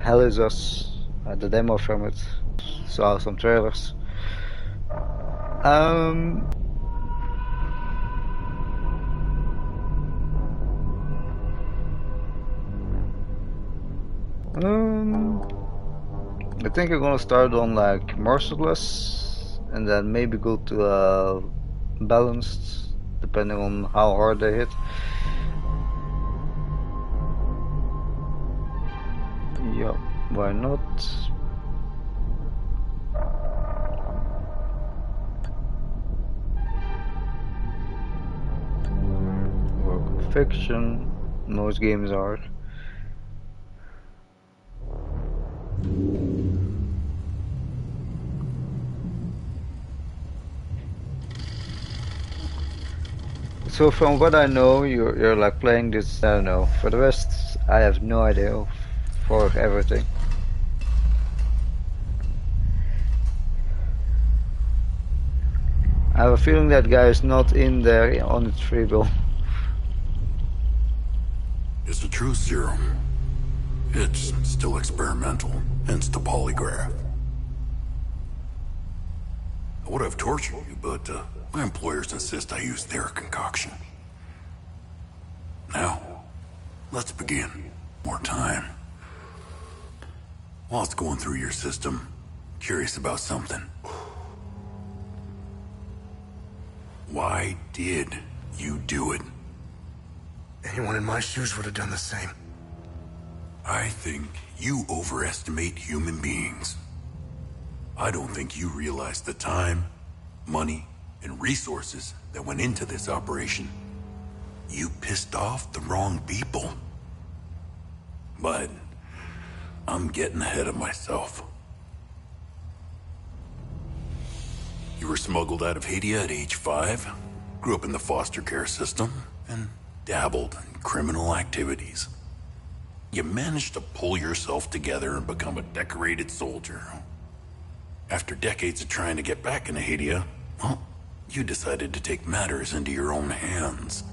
Hell is Us, the demo from it. Saw some trailers. Um, um, I think I'm gonna start on like merciless, and then maybe go to balanced, depending on how hard they hit. Yeah, why not? Work of fiction. Most games are. So from what I know, you're like playing this. I don't know. For the rest, I have no idea for everything. I have a feeling that guy is not in there on its free will. It's a true serum. It's still experimental, hence the polygraph. I would have tortured you, but my employers insist I use their concoction. Now, let's begin. More time. While it's going through your system, curious about something. Why did you do it? Anyone in my shoes would have done the same. I think you overestimate human beings. I don't think you realize the time, money, and resources that went into this operation. You pissed off the wrong people. But I'm getting ahead of myself. You were smuggled out of Hadia at age 5, grew up in the foster care system, and dabbled in criminal activities. You managed to pull yourself together and become a decorated soldier. After decades of trying to get back into Hadia, well, you decided to take matters into your own hands.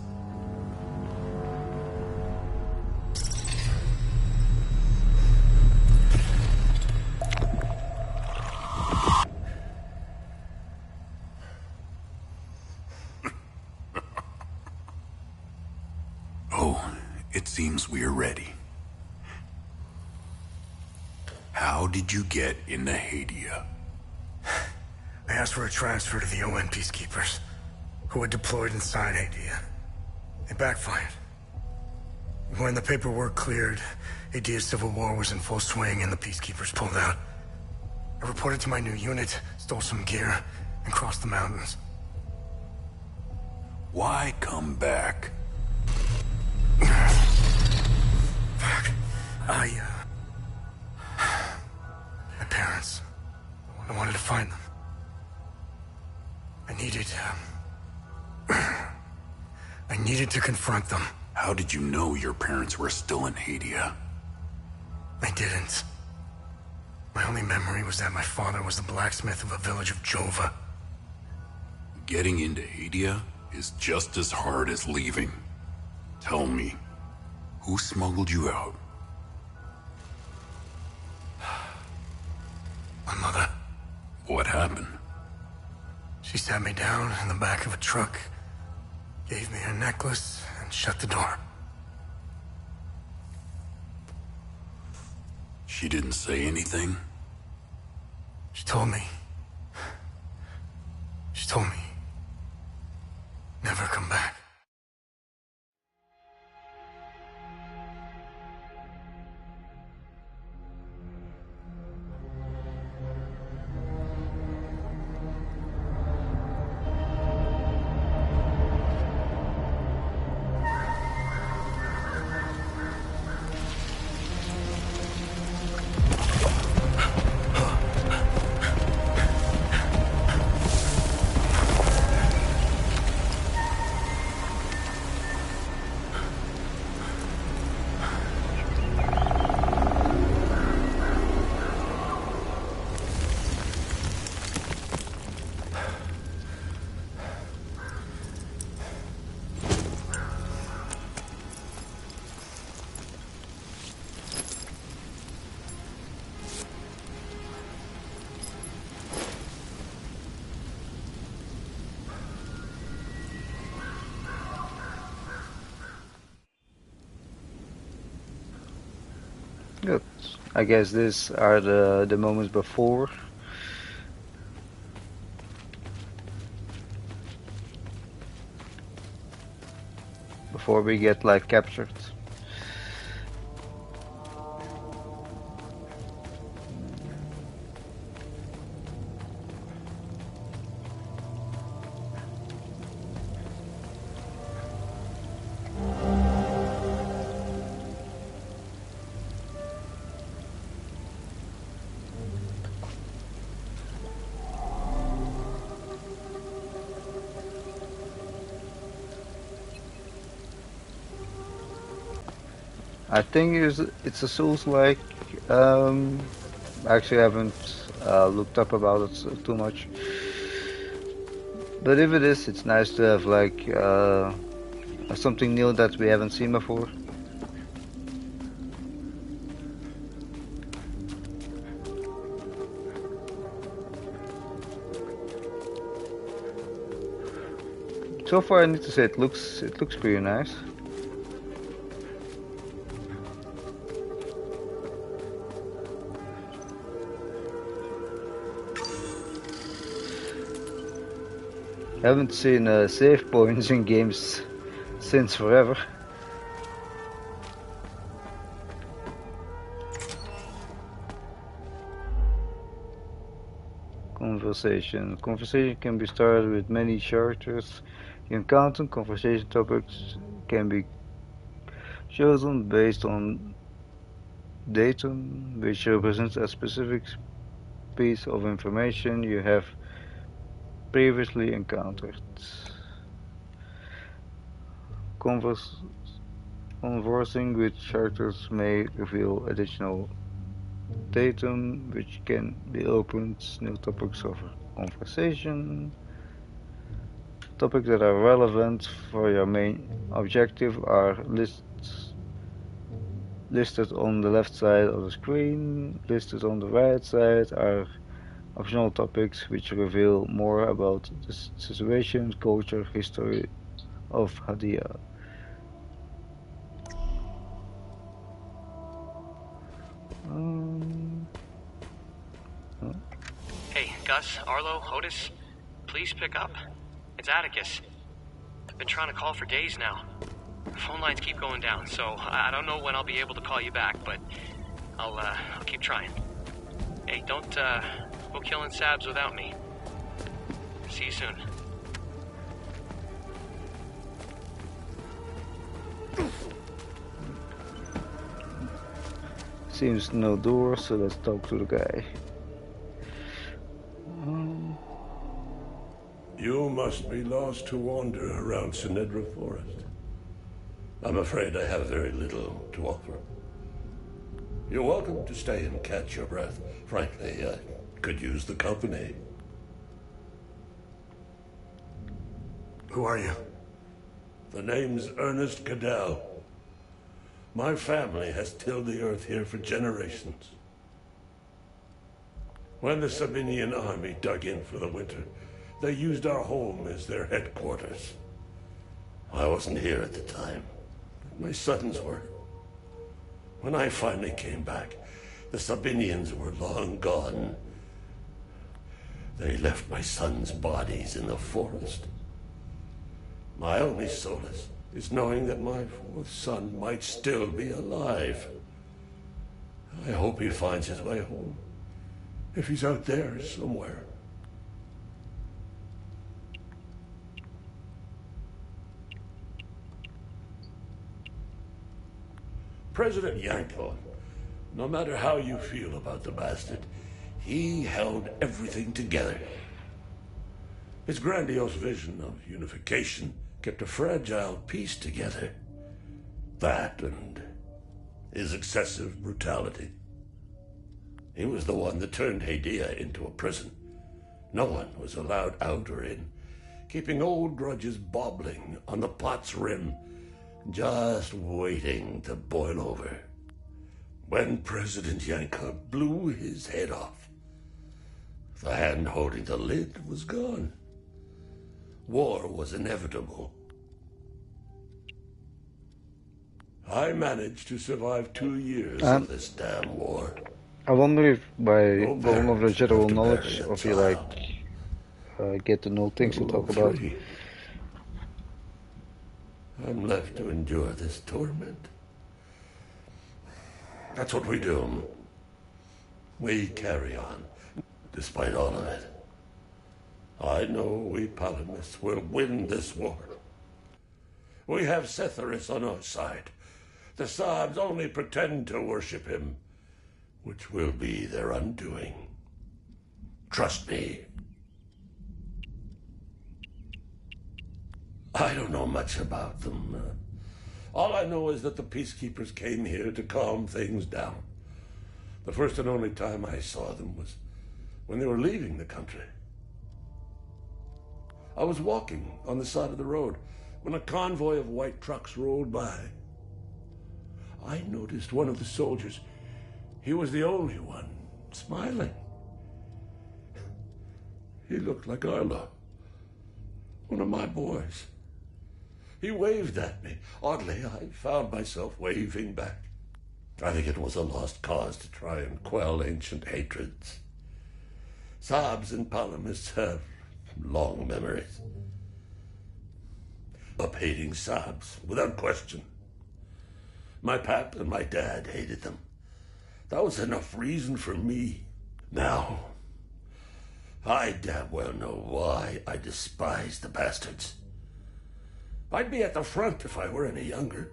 Oh, it seems we're ready. How did you get into Hadia? I asked for a transfer to the UN peacekeepers, who had deployed inside Hadia. It backfired. When the paperwork cleared, Hadia's civil war was in full swing and the peacekeepers pulled out. I reported to my new unit, stole some gear, and crossed the mountains. Why come back? Fuck. My parents. I wanted to find them. I needed to confront them. How did you know your parents were still in Hadia? I didn't. My only memory was that my father was the blacksmith of a village of Jova. Getting into Hadia is just as hard as leaving. Tell me, who smuggled you out? My mother. What happened? She sat me down in the back of a truck, gave me her necklace, and shut the door. She didn't say anything? She told me, never come back. Good. I guess these are the moments before. Before we get like captured. I think it's a Souls-like. Actually, I haven't looked up about it too much. But if it is, it's nice to have like something new that we haven't seen before. So far, I need to say it looks pretty nice. I haven't seen save points in games since forever. Conversation. Conversation can be started with many characters you encounter. Conversation topics can be chosen based on datum, which represents a specific piece of information you have previously encountered. Conversing with characters may reveal additional datum, which can be opened. New topics of conversation. Topics that are relevant for your main objective are listed on the left side of the screen. Listed on the right side are optional topics which reveal more about the situation, culture, history of Hadia. Hey, Gus, Arlo, Otis, please pick up. It's Atticus. I've been trying to call for days now. The phone lines keep going down, so I don't know when I'll be able to call you back, but I'll keep trying. Hey, don't go killing Sabs without me. See you soon. Seems no door, so let's talk to the guy. You must be lost to wander around Sinedra Forest. I'm afraid I have very little to offer. You're welcome to stay and catch your breath. Frankly, I could use the company. Who are you? The name's Ernest Cadell. My family has tilled the earth here for generations. When the Sabinian army dug in for the winter, they used our home as their headquarters. I wasn't here at the time, but my sons were. When I finally came back, the Sabinians were long gone. They left my sons' bodies in the forest. My only solace is knowing that my fourth son might still be alive. I hope he finds his way home, if he's out there somewhere. President Yanko, no matter how you feel about the bastard, he held everything together. His grandiose vision of unification kept a fragile peace together. That and his excessive brutality. He was the one that turned Hadia into a prison. No one was allowed out or in, keeping old grudges bobbling on the pot's rim, just waiting to boil over. When President Yanka blew his head off, the hand holding the lid was gone. War was inevitable. I managed to survive 2 years of this damn war. I wonder if by No going over the parent should general have to knowledge bury a of you like child. get to know things to talk about. 003. I'm left to endure this torment. That's what we do. We carry on, despite all of it. I know we Palamists will win this war. We have Setharis on our side. The Sabs only pretend to worship him, which will be their undoing. Trust me. I don't know much about them. All I know is that the Peacekeepers came here to calm things down. The first and only time I saw them was when they were leaving the country. I was walking on the side of the road when a convoy of white trucks rolled by. I noticed one of the soldiers. He was the only one, smiling. He looked like Arlo, one of my boys. He waved at me. Oddly, I found myself waving back. I think it was a lost cause to try and quell ancient hatreds. Sabs and Palamists have long memories. Up-hating Sabs, without question. My pap and my dad hated them. That was enough reason for me. Now, I damn well know why I despise the bastards. I'd be at the front if I were any younger.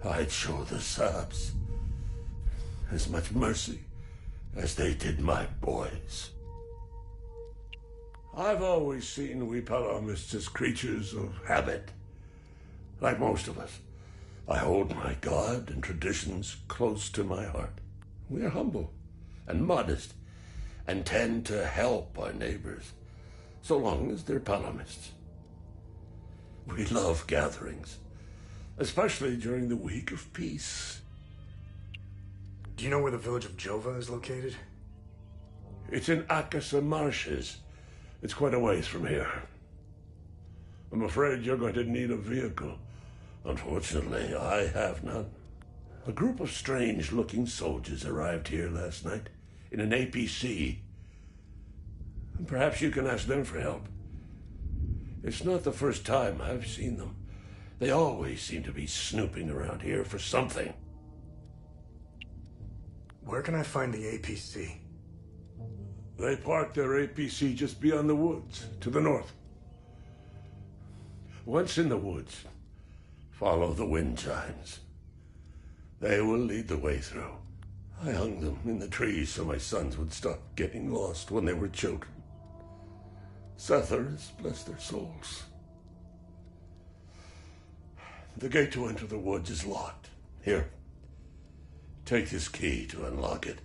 I'd show the Sabs as much mercy as they did my boys. I've always seen we Palamists as creatures of habit. Like most of us, I hold my God and traditions close to my heart. We are humble and modest and tend to help our neighbors, so long as they're Palamists. We love gatherings, especially during the week of peace. Do you know where the village of Jova is located? It's in Akasa Marshes. It's quite a ways from here. I'm afraid you're going to need a vehicle. Unfortunately, I have none. A group of strange-looking soldiers arrived here last night in an APC. And perhaps you can ask them for help. It's not the first time I've seen them. They always seem to be snooping around here for something. Where can I find the APC? They parked their APC just beyond the woods, to the north. Once in the woods, follow the wind chimes. They will lead the way through. I hung them in the trees so my sons would stop getting lost when they were children. Setharis, bless their souls. The gate to enter the woods is locked. Here, take this key to unlock it.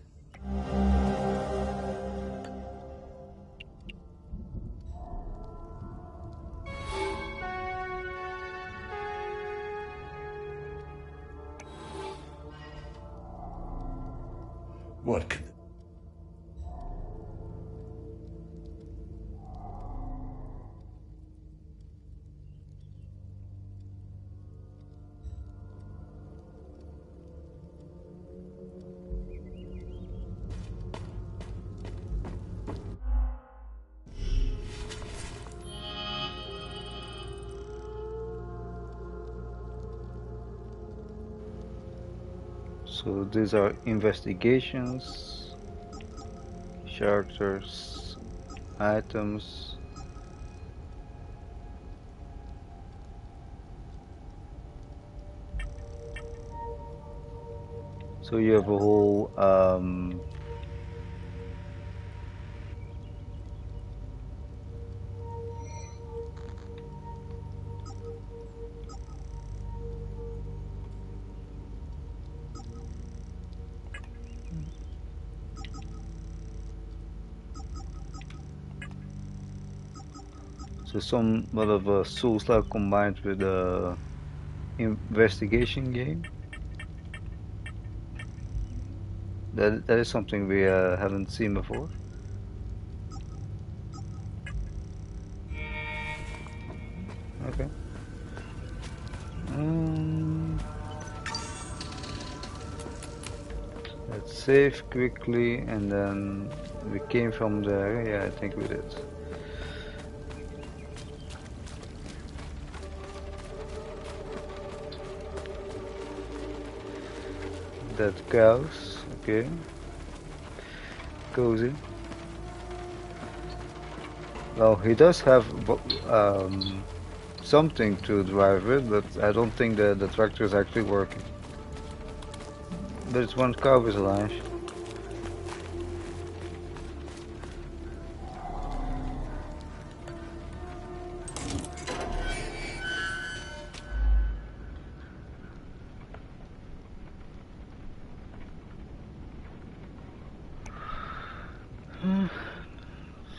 What can... So these are investigations, characters, items. So you have a whole so somewhat of a Souls-like combined with a investigation game. That is something we haven't seen before. Okay. save quickly and then we came from there. Yeah, I think we did. Dead cows, okay. Cozy. Well, he does have something to drive with, but I don't think the tractor is actually working. But it's one cow is alive.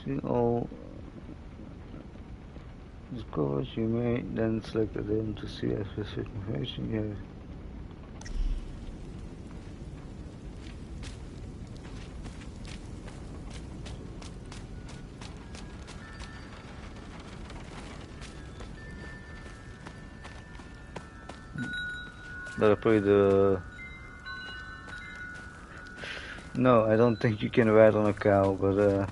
See all discovered, you may then select them to see a specific information you have. That'll probably the... No, I don't think you can ride on a cow, but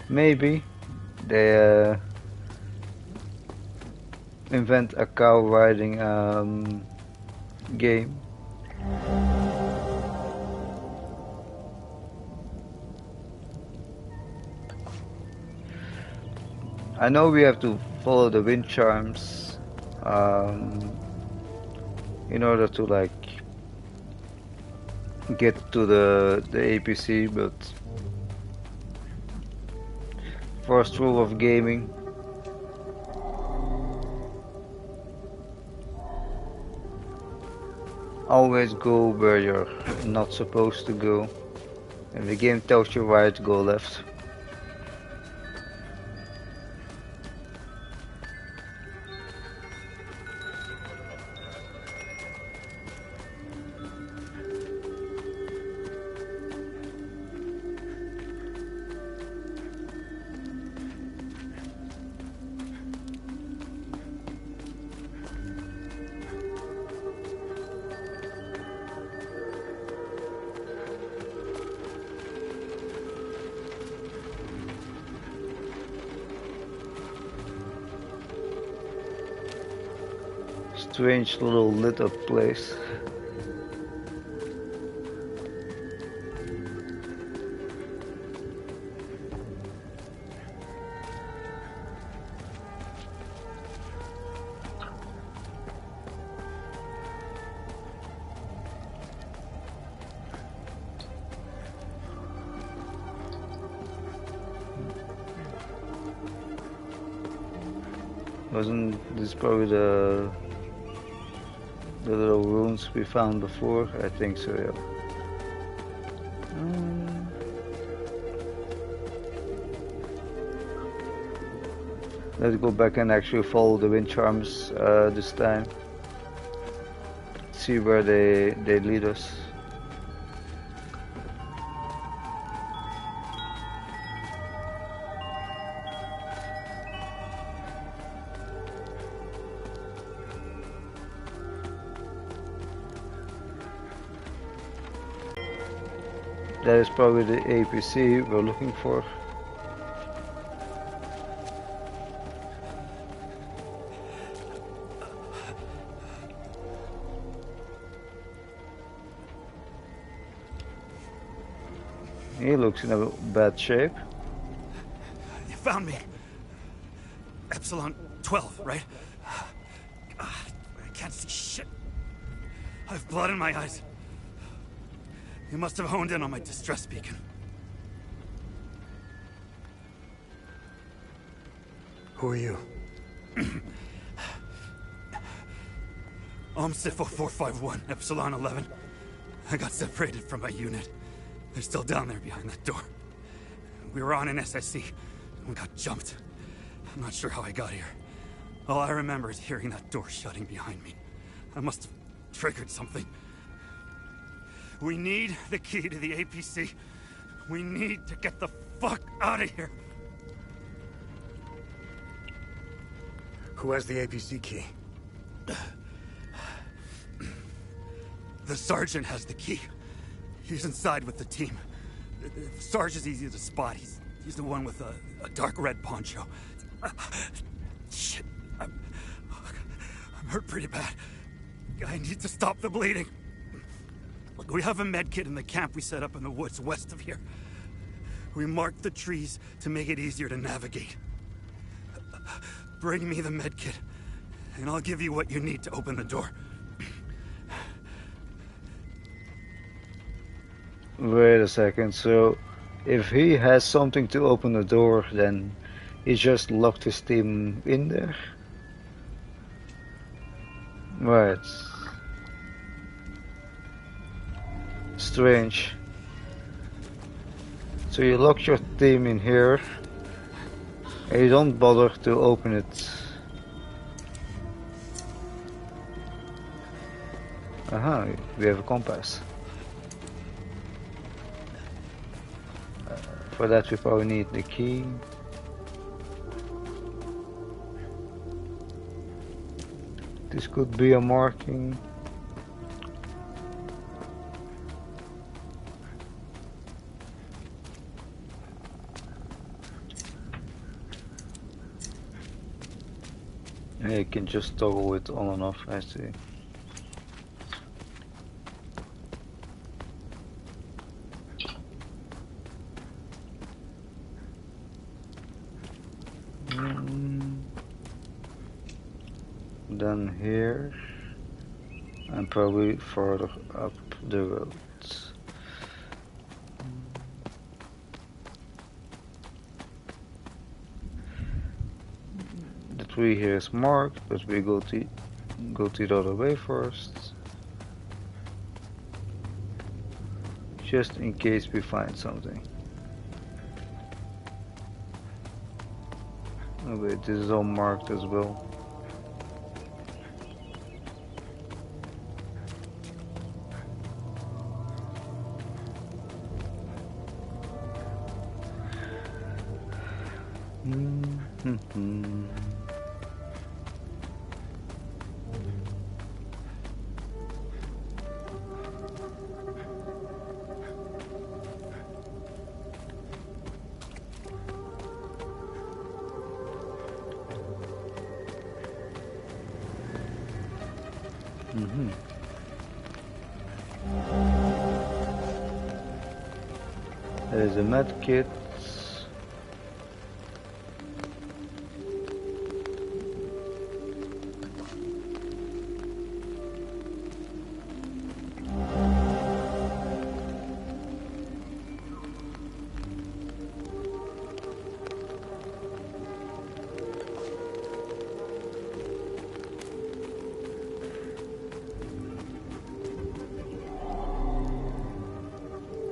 maybe they invent a cow riding game. I know we have to follow the wind charms in order to like get to the APC, but first rule of gaming, always go where you're not supposed to go. If the game tells you right, go left. Strange little lit up place. Wasn't this probably the little runes we found before? I think so, yeah. Let's go back and actually follow the wind charms this time. See where they lead us. That is probably the APC we're looking for. He looks in a bad shape. You found me. Epsilon 12, right? God, I can't see shit. I have blood in my eyes. You must have honed in on my distress beacon. Who are you? Sifo 451, Epsilon 11. I got separated from my unit. They're still down there behind that door. We were on an SSC, and we got jumped. I'm not sure how I got here. All I remember is hearing that door shutting behind me. I must have triggered something. We need the key to the APC. We need to get the fuck out of here. Who has the APC key? The sergeant has the key. He's inside with the team. The sergeant's easy to spot. He's the one with a dark red poncho. Shit. I'm hurt pretty bad. I need to stop the bleeding. Look, we have a med kit in the camp we set up in the woods west of here. We marked the trees to make it easier to navigate. Bring me the med kit, and I'll give you what you need to open the door. Wait a second, so if he has something to open the door, then he just locked his team in there? Right. Strange. So you lock your team in here, and you don't bother to open it. Aha, we have a compass. For that we probably need the key. This could be a marking. Yeah, you can just toggle it on and off, I see. Then here, and probably further up the road. The tree here is marked, but we go to the other way first, just in case we find something. Oh wait, this is all marked as well. There's a med kit.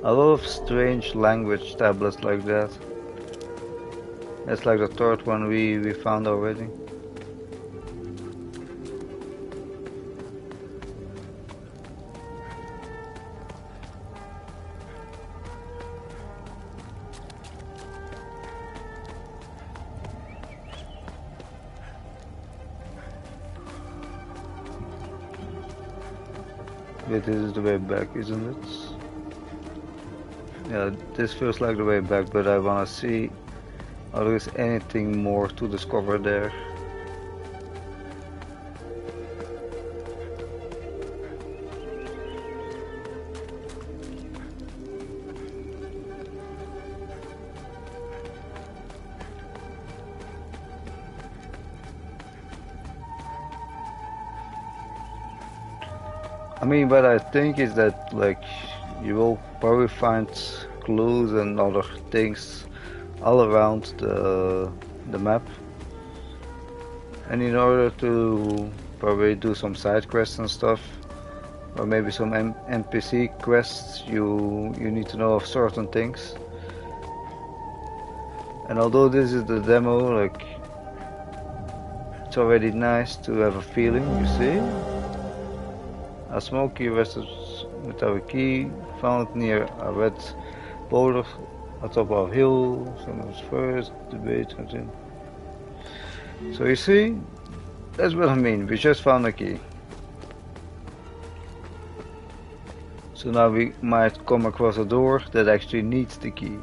A lot of strange language tablets like that. That's like the third one we found already. Yeah, this is the way back, isn't it? Yeah, this feels like the way back, but I wanna see if there is anything more to discover there. I mean, what I think is that, like, you will probably find clues and other things all around the map, and in order to probably do some side quests and stuff, or maybe some NPC quests, you need to know of certain things. And although this is the demo, like, it's already nice to have a feeling, you see? A smoky rested with our key, found near a red boulder atop our hill. Someone's first debate something. So you see, that's what I mean. We just found a key. So now we might come across a door that actually needs the key.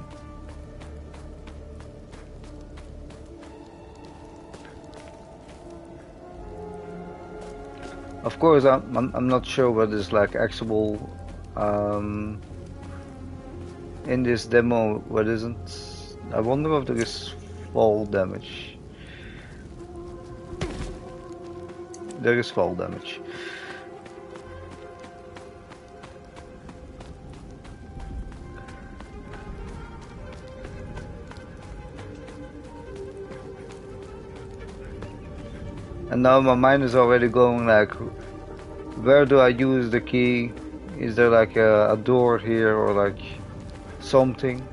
Of course, I'm not sure what is like accessible in this demo, what isn't. I wonder if there is fall damage. There is fall damage. And now my mind is already going like, where do I use the key? Is there like a door here or like something?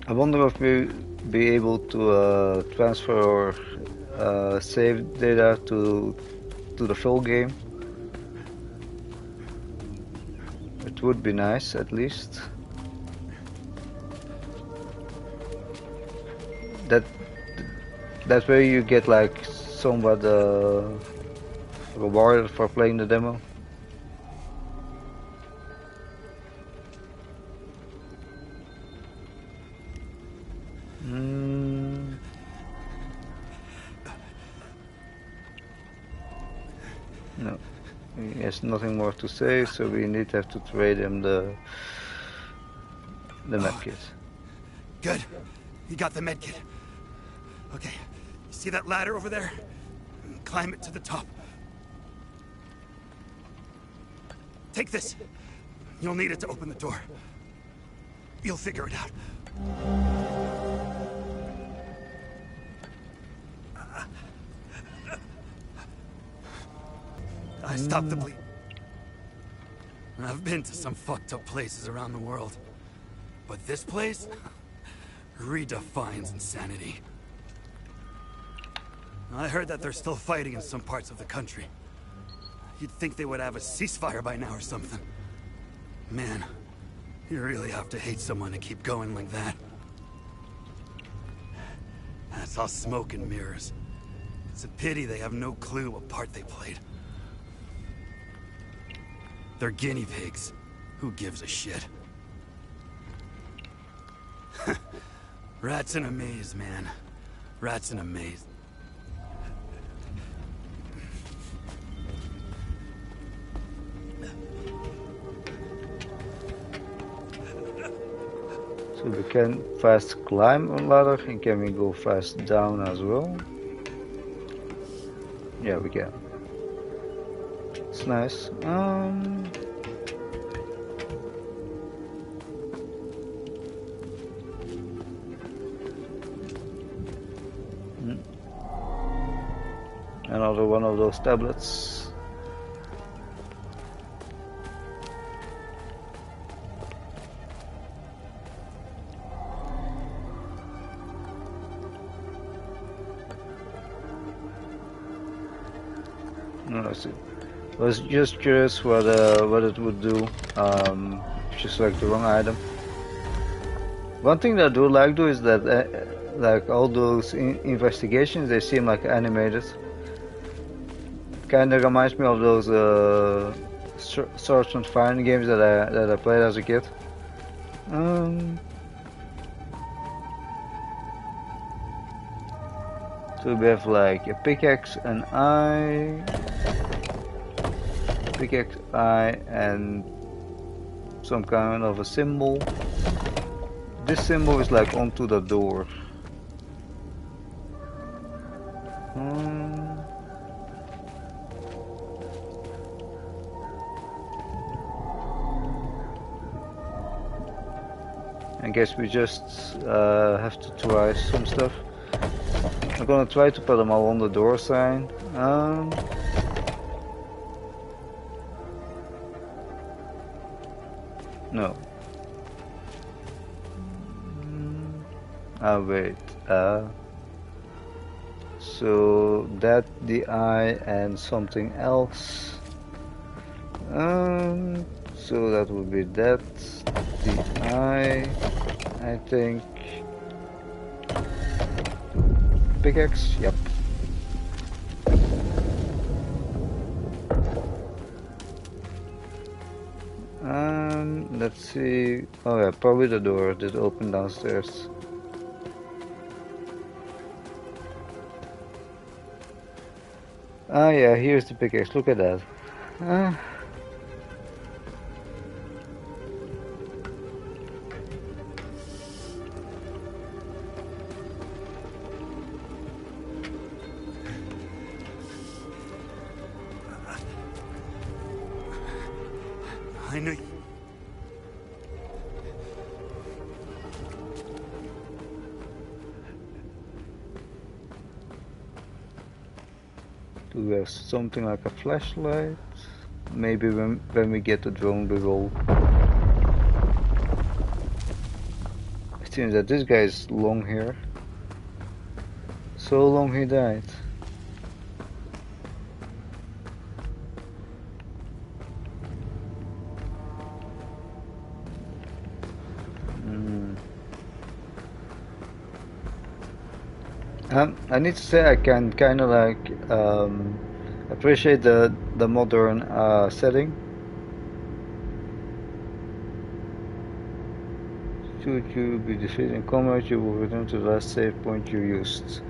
I wonder if we be able to transfer or save data to the full game. It would be nice, at least. That way you get like somewhat rewarded for playing the demo. No, he has nothing more to say, so we indeed have to trade him the medkit. Good, you got the medkit. Okay, you see that ladder over there? Climb it to the top. Take this. You'll need it to open the door. You'll figure it out. I stopped the bleed. I've been to some fucked up places around the world, but this place redefines insanity. I heard that they're still fighting in some parts of the country. You'd think they would have a ceasefire by now or something. Man, you really have to hate someone to keep going like that. That's all smoke and mirrors. It's a pity they have no clue what part they played. They're guinea pigs. Who gives a shit? Rats in a maze, man. Rats in a maze. So we can fast climb on ladder, and can we go fast down as well? Yeah, we can. It's nice. Another one of those tablets. I was just curious what it would do. Just like the wrong item. One thing that I do like though is that like all those investigations, they seem like animated. Kinda reminds me of those search and find games that I played as a kid. So we have like a pickaxe, an eye, pickaxe, eye, and some kind of a symbol. This symbol is like onto the door. I guess we just have to try some stuff. I'm gonna try to put them all on the door sign. No. Wait. So that the eye and something else. So that would be that. The eye, I think. Pickaxe, yep. Let's see. Oh yeah, probably the door that opened downstairs. Ah yeah, here's the pickaxe. Look at that. I knew. Do we have something like a flashlight? Maybe when we get the drone we will. It seems that this guy is long hair. So long he died. I need to say I can kind of like appreciate the modern setting. Should you be defeated in combat, you will return to the last save point you used.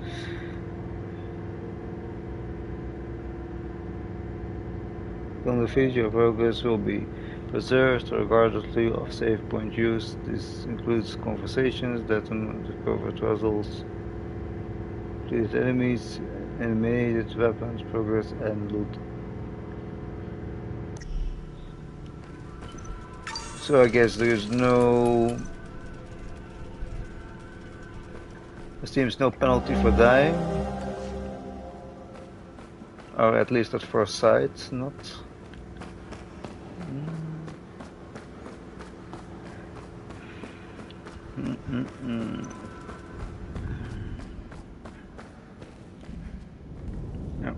On the feed, your progress will be preserved regardless of save point used. This includes conversations that uncover puzzles, defeated enemies, eliminated weapons, progress, and loot. So I guess there's no... There seems no penalty for dying. Or at least at first sight, not. No.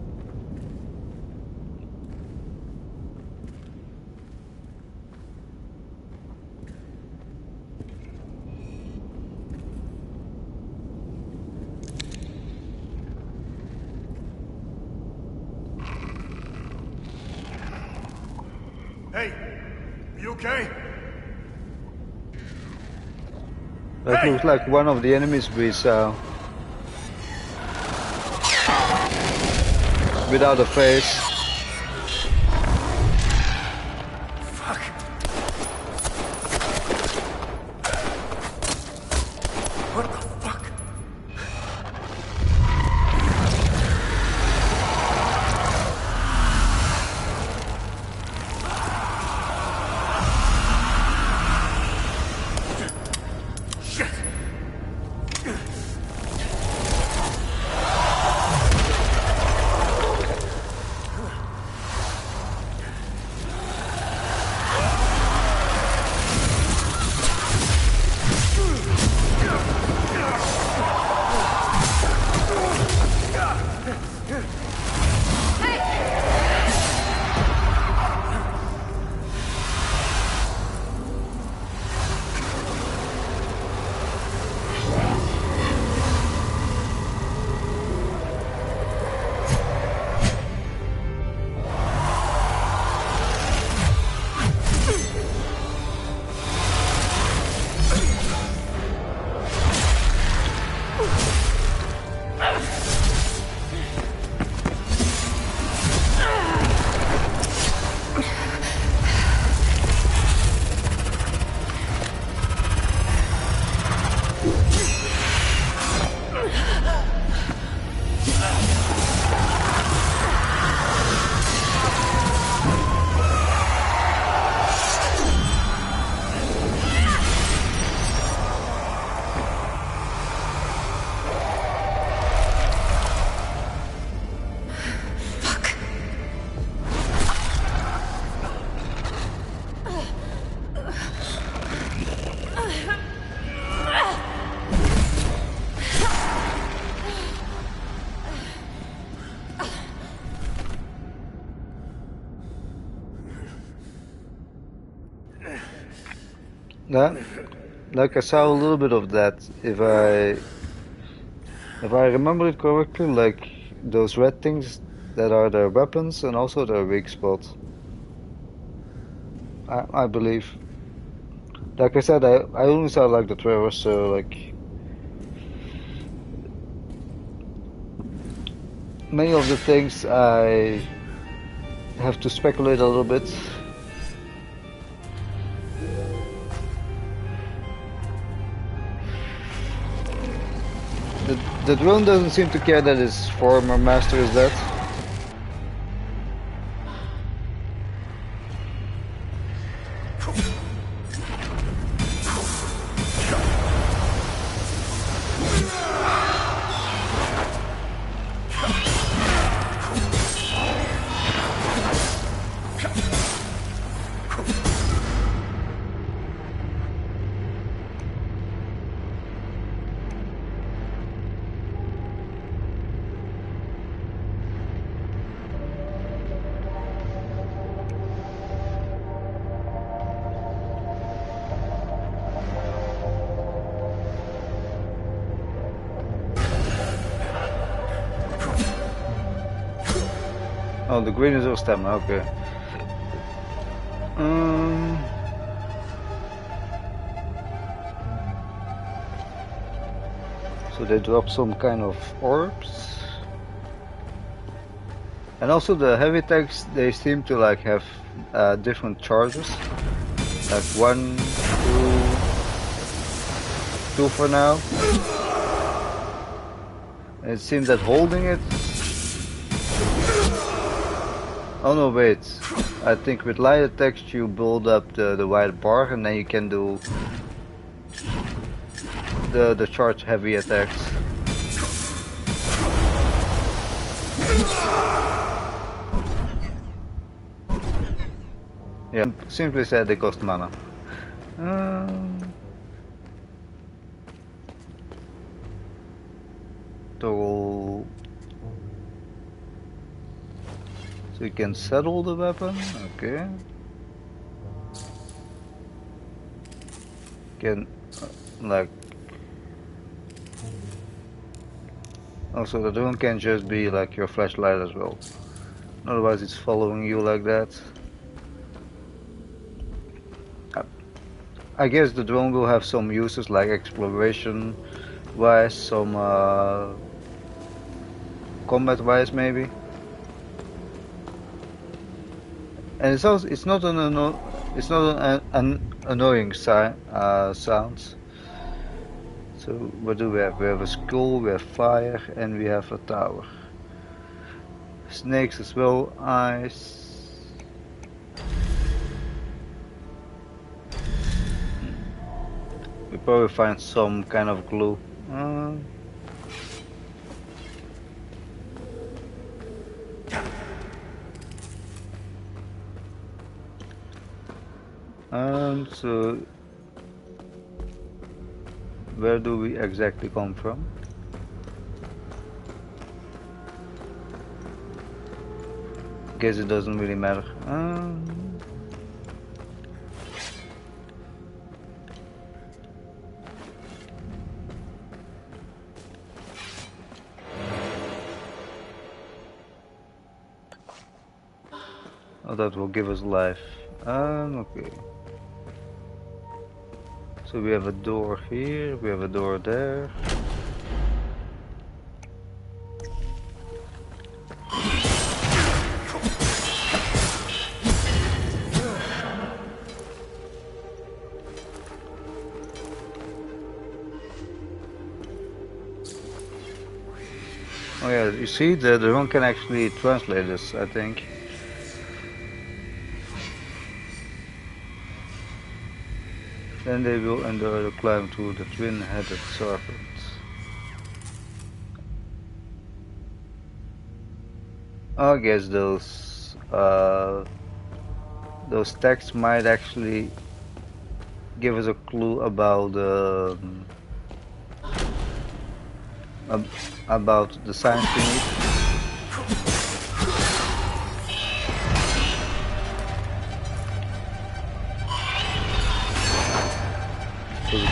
Hey, are you okay? That looks like one of the enemies we saw. Without a face. Fuck. What the fuck? Shit. Yeah, like I saw a little bit of that. If I remember it correctly, like those red things that are their weapons and also their weak spot. I believe. Like I said, I only saw like the trailer, so like many of the things I have to speculate a little bit. The drone doesn't seem to care that his former master is dead. Oh, the green is our stamina, okay. So they drop some kind of orbs. And also the heavy attacks, they seem to like have different charges. Like 1, 2 for now. And it seems that holding it... Oh no, wait. I think with light attacks you build up the white bar and then you can do the charge heavy attacks. Yeah, simply said they cost mana. Toggle. So you can settle the weapon, okay. Can like also the drone can just be like your flashlight as well. Otherwise it's following you like that. I guess the drone will have some uses like exploration wise, some combat wise maybe. And it's also it's not an annoying sounds. So what do we have? We have a skull, we have fire, and we have a tower. Snakes as well, eyes. We probably find some kind of glue. So where do we exactly come from? Guess it doesn't really matter. Oh, that will give us life. Okay. So we have a door here, we have a door there. Oh yeah, you see, the drone can actually translate this, I think. Then they will endure the climb to the twin-headed serpent. I guess those texts might actually give us a clue about the science we need.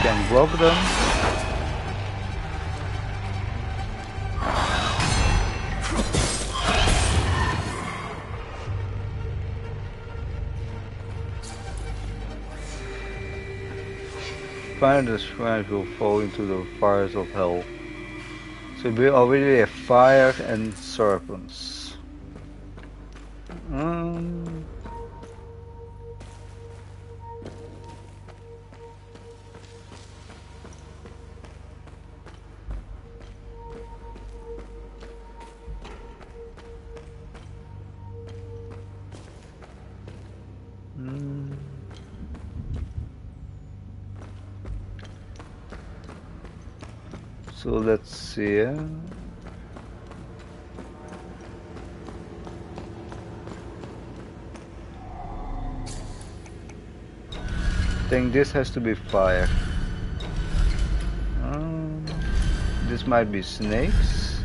can block them. Finally, the shrine will fall into the fires of hell. So we already have fire and serpents. So let's see. I think this has to be fire. This might be snakes.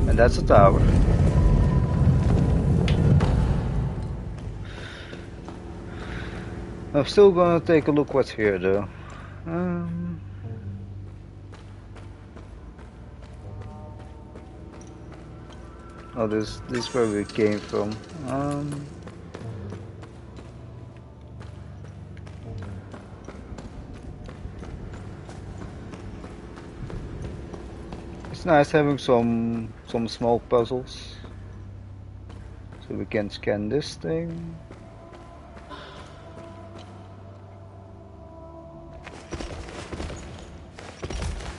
And that's a tower. I'm still gonna take a look what's here though. Oh, this is where we came from. It's nice having some small puzzles. So we can scan this thing.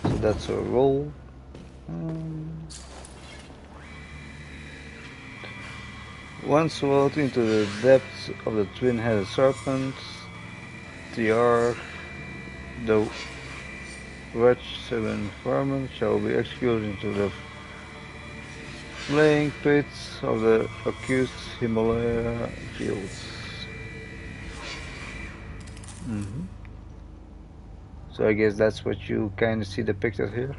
So that's a roll. Once swallowed into the depths of the twin-headed serpent, the wretched vermin shall be executed into the flaying pits of the accused Himalaya fields. So I guess that's what you kind of see depicted here.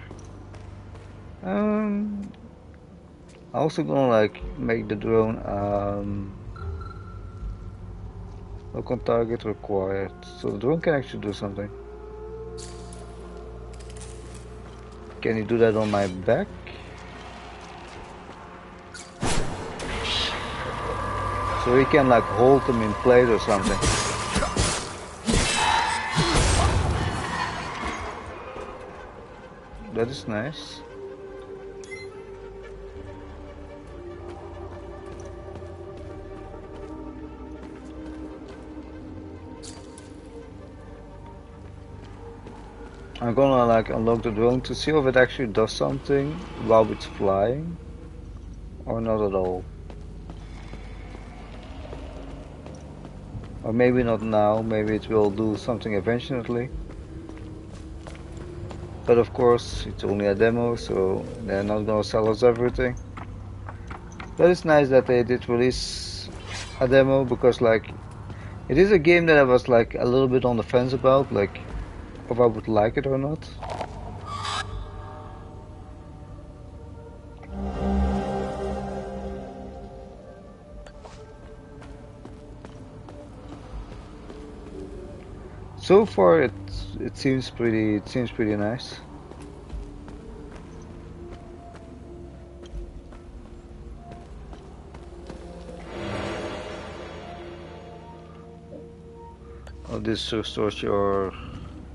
Also gonna like make the drone look on target required, so the drone can actually do something. Can you do that on my back? So we can like hold them in place or something. That is nice. I'm gonna like unlock the drone to see if it actually does something while it's flying or not at all. Or maybe not now, maybe it will do something eventually. But of course it's only a demo, so they're not gonna sell us everything. But it's nice that they did release a demo, because like it is a game that I was like a little bit on the fence about, like if I would like it or not. So far it seems pretty nice. Oh, this restores your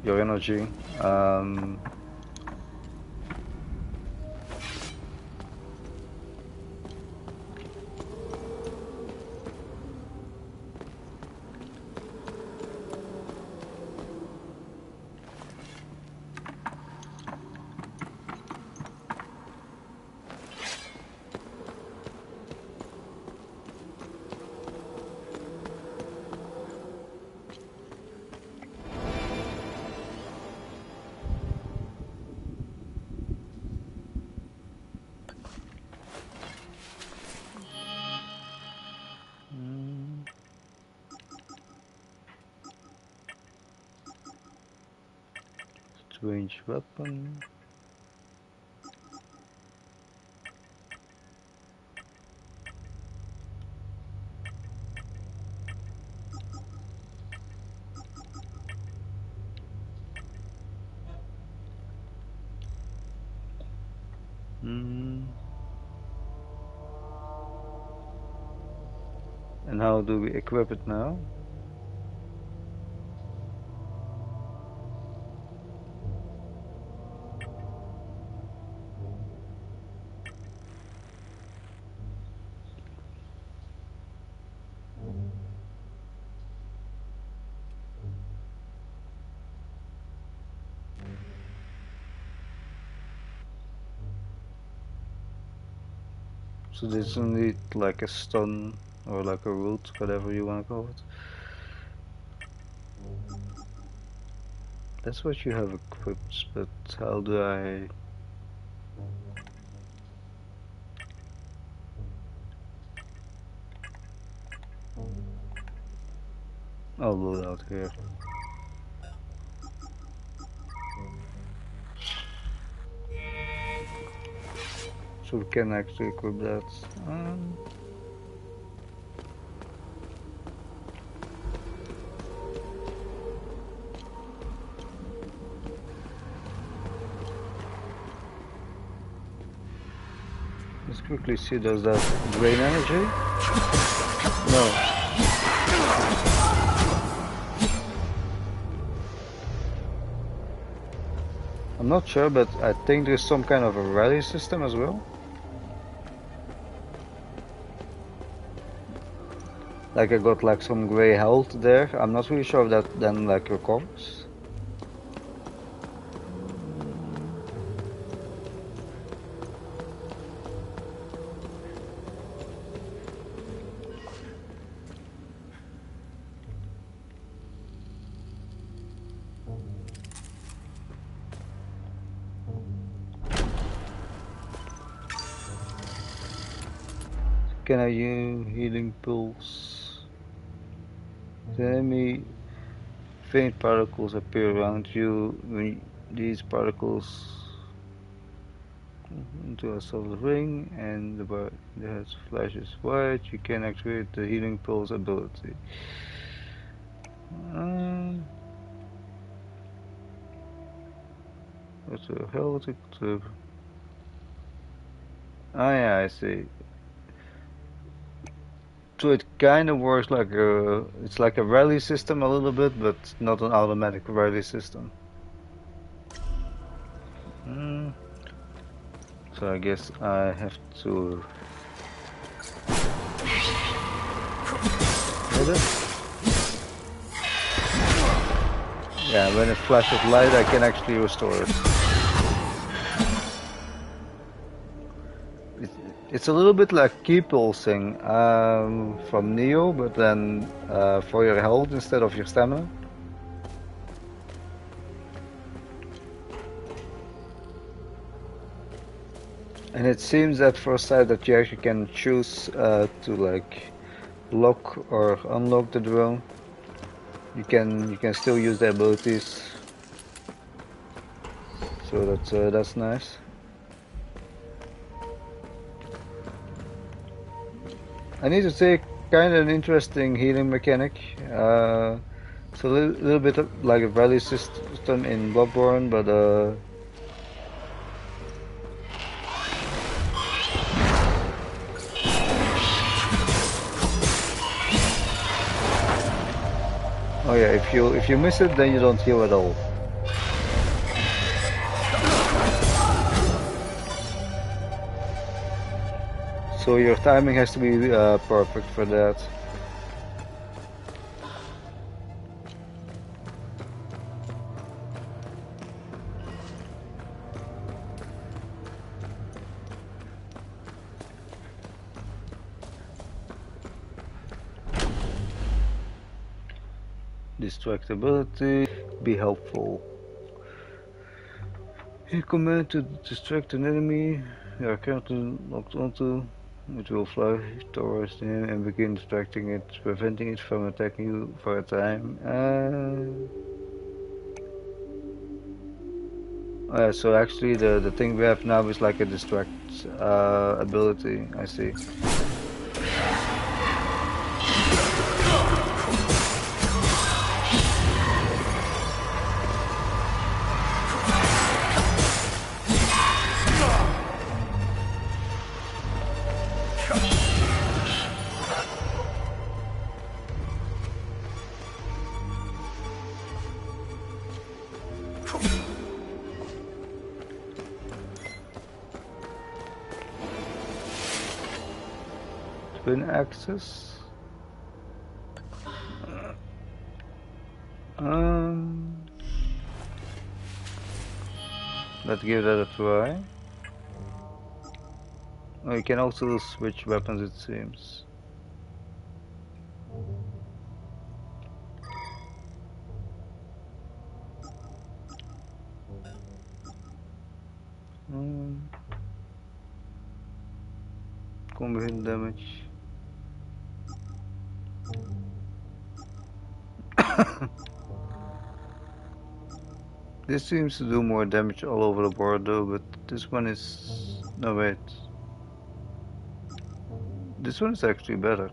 energy. Strange weapon. Hmm. And how do we equip it now? So this is indeed like a stun or like a root, whatever you want to call it. That's what you have equipped, but how do I... I'll load out here. So we can actually equip that. Let's quickly see, does that drain energy? No. I'm not sure, but I think there's some kind of a rally system as well. Like I got like some gray health there. I'm not really sure if that then like recovers. Can I use healing pulse? The enemy faint particles appear around you. When these particles into a solid ring and the head flashes white, you can activate the healing pulse ability. What the hell is it? Ah, yeah, I see. So it kind of works like it's like a rally system a little bit, but not an automatic rally system. So I guess I have to... Yeah, when it flashes light I can actually restore it. It's a little bit like key pulsing from Neo, but then for your health instead of your stamina. And it seems at first sight that you actually can choose to like lock or unlock the drone. You can still use the abilities, so that's nice. I need to say, kind of an interesting healing mechanic. It's a little bit like a rally system in Bloodborne, but oh yeah, if you miss it, then you don't heal at all. So your timing has to be perfect for that. Distractibility, be helpful. You command to distract an enemy you are currently locked onto. It will fly towards him and begin distracting it, preventing it from attacking you for a time. So actually the thing we have now is like a distract ability, I see. Twin axis. Let's give that a try. Oh, you can also switch weapons, it seems. Combo hit damage. This seems to do more damage all over the board though, but this one is... no wait. This one is actually better.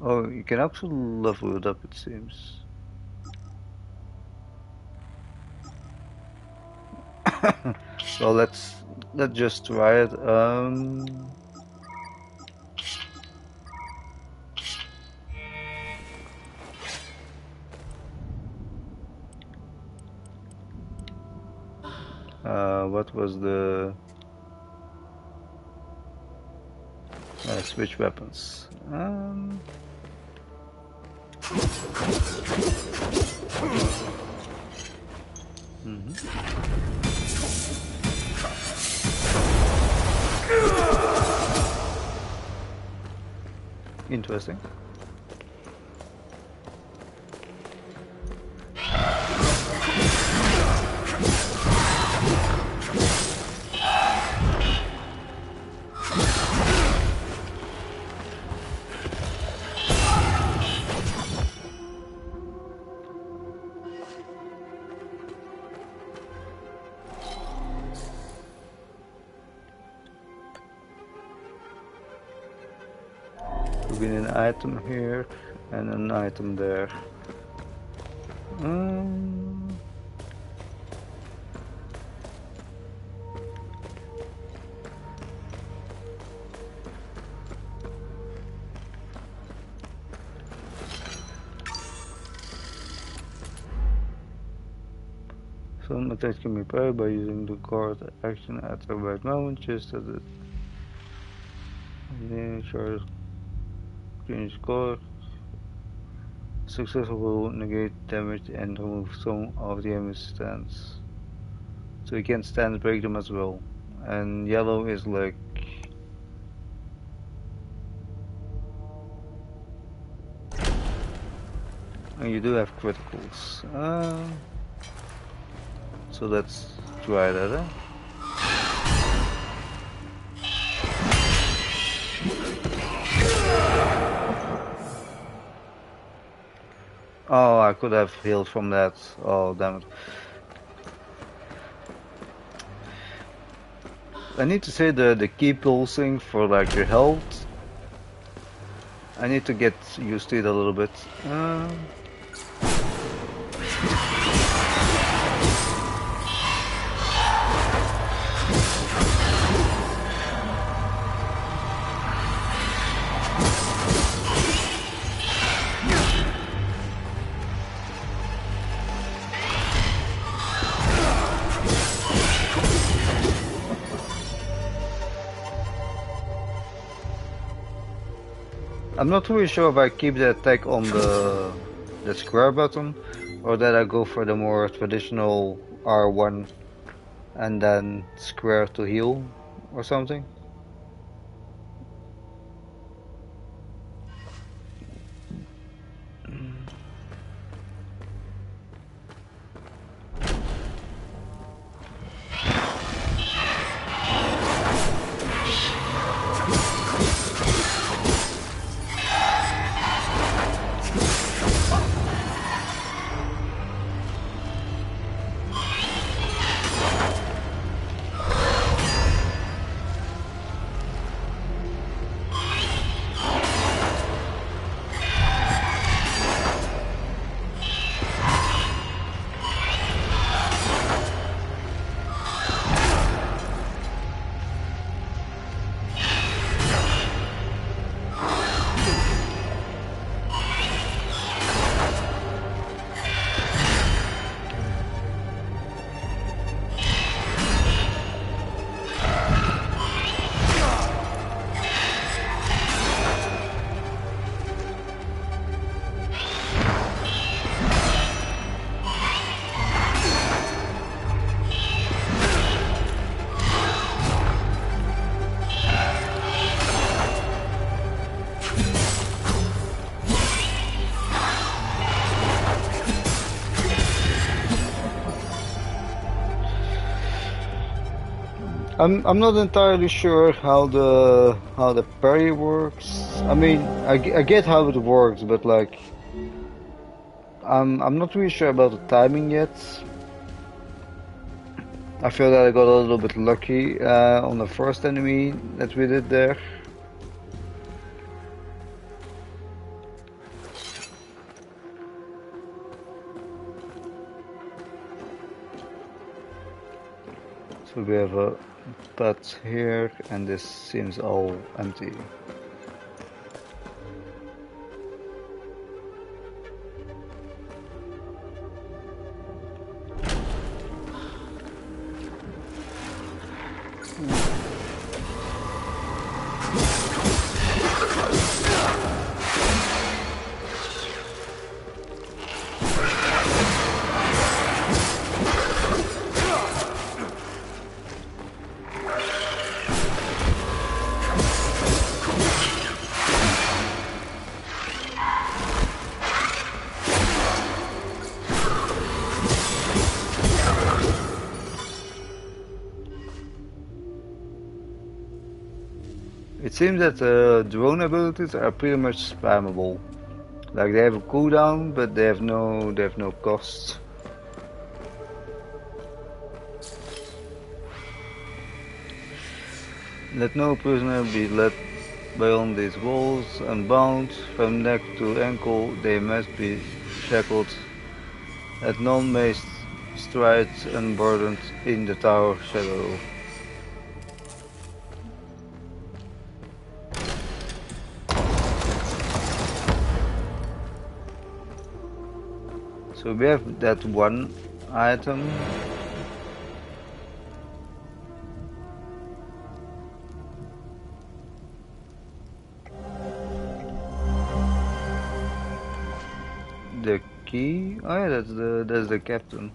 Oh, you can actually level it up, it seems. So let's just try it. What was the switch weapons? Interesting. An item here and an item there. Some attacks can be parried by using the guard action at the right moment, just as it charge change color. Successful will negate damage and remove some of the enemy's stands. So you can stand break them as well. And yellow is like... and you do have criticals. So let's try that. Oh, I could have healed from that. Oh, damn it. I need to say the key pulsing for like your health. I need to get used to it a little bit. I'm not really sure if I keep the attack on the square button or that I go for the more traditional R1 and then square to heal or something. I'm not entirely sure how the parry works. I mean, I get how it works, but like I'm not really sure about the timing yet. I feel that I got a little bit lucky on the first enemy that we did there. So we have a pad here, and this seems all empty. It seems that drone abilities are pretty much spammable. Like they have a cooldown, but they have no cost. Let no prisoner be led beyond these walls unbound. From neck to ankle they must be shackled. That none may stride unburdened in the tower shadow. So we have that one item. The key? Oh yeah, that's the captain.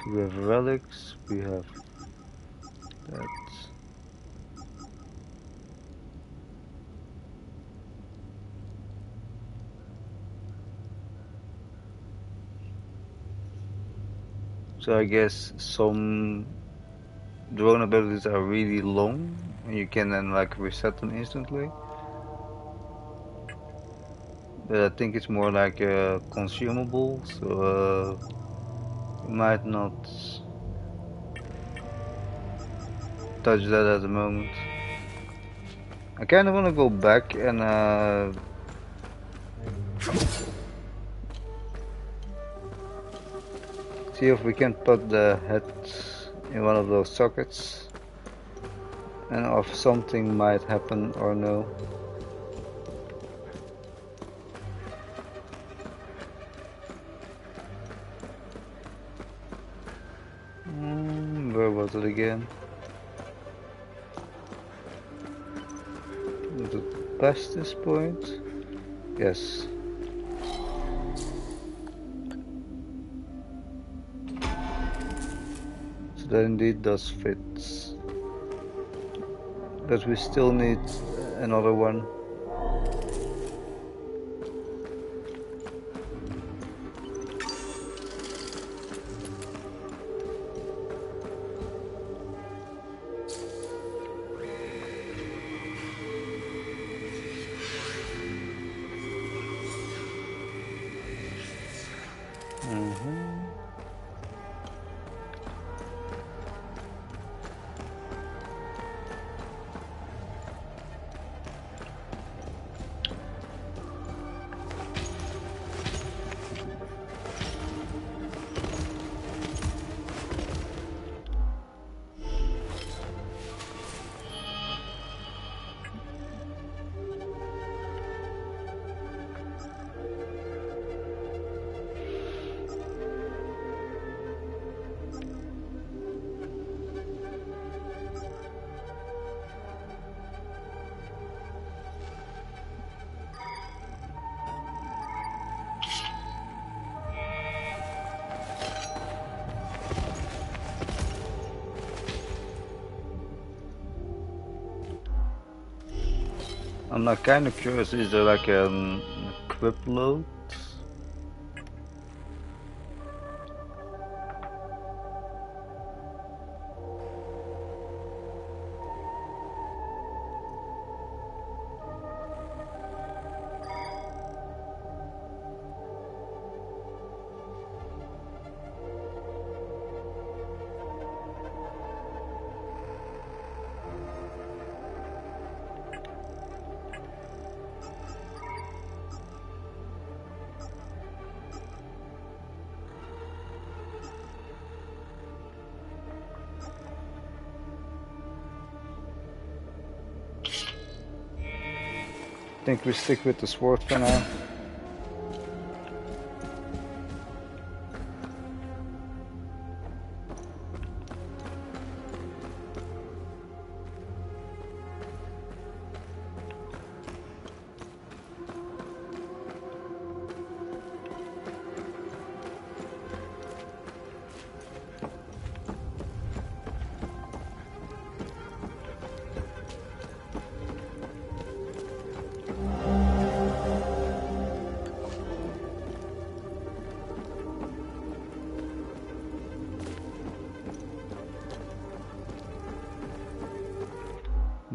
So we have relics, we have that. So I guess some drone abilities are really long and you can then like reset them instantly. But I think it's more like a consumable, so you might not touch that at the moment. I kinda wanna go back and see if we can put the head in one of those sockets and if something might happen or no. Where was it again? Was it past this point? Yes. So that indeed does fit. But we still need another one. I'm not kind of curious, is there like an equip load? I think we stick with the sword for now.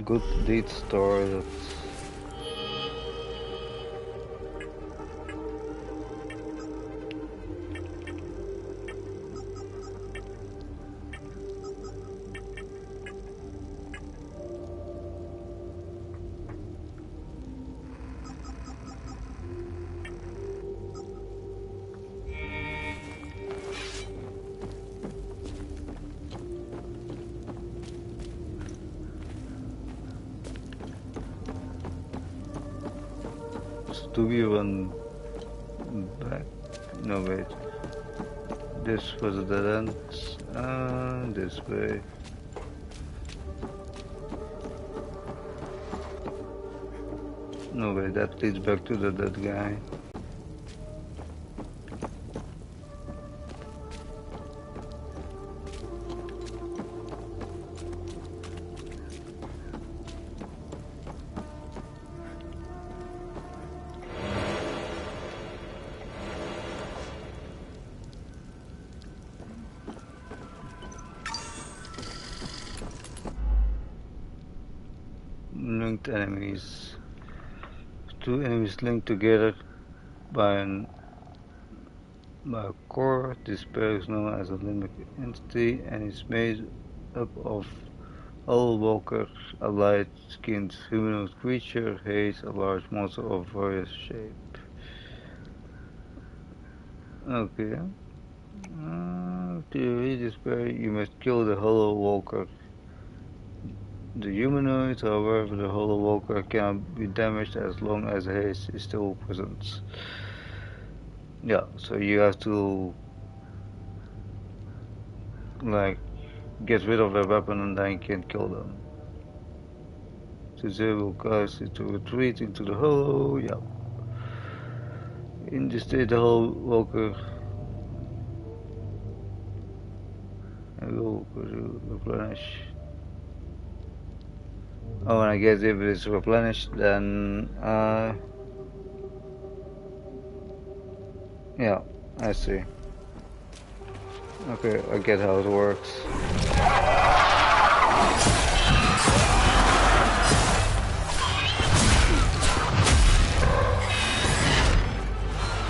Good deed store. Do we run back? No, wait. This was a dead end. This way. No way, that leads back to the dead guy. Linked enemies. Two enemies linked together by a core. This pair is known as a limbic entity and is made up of Hullwalker, a light-skinned humanoid creature, Haze, a large monster of various shape. Okay. To read this pair, you must kill the Hullwalker. The humanoid, however, the Hullwalker cannot be damaged as long as Haze is still present. Yeah, so you have to like get rid of their weapon and then you can kill them. So they will cause it to retreat into the hollow. Yeah. In this state, the Hullwalker will replenish. Oh, and I guess if it is replenished, then yeah, I see. Okay, I get how it works.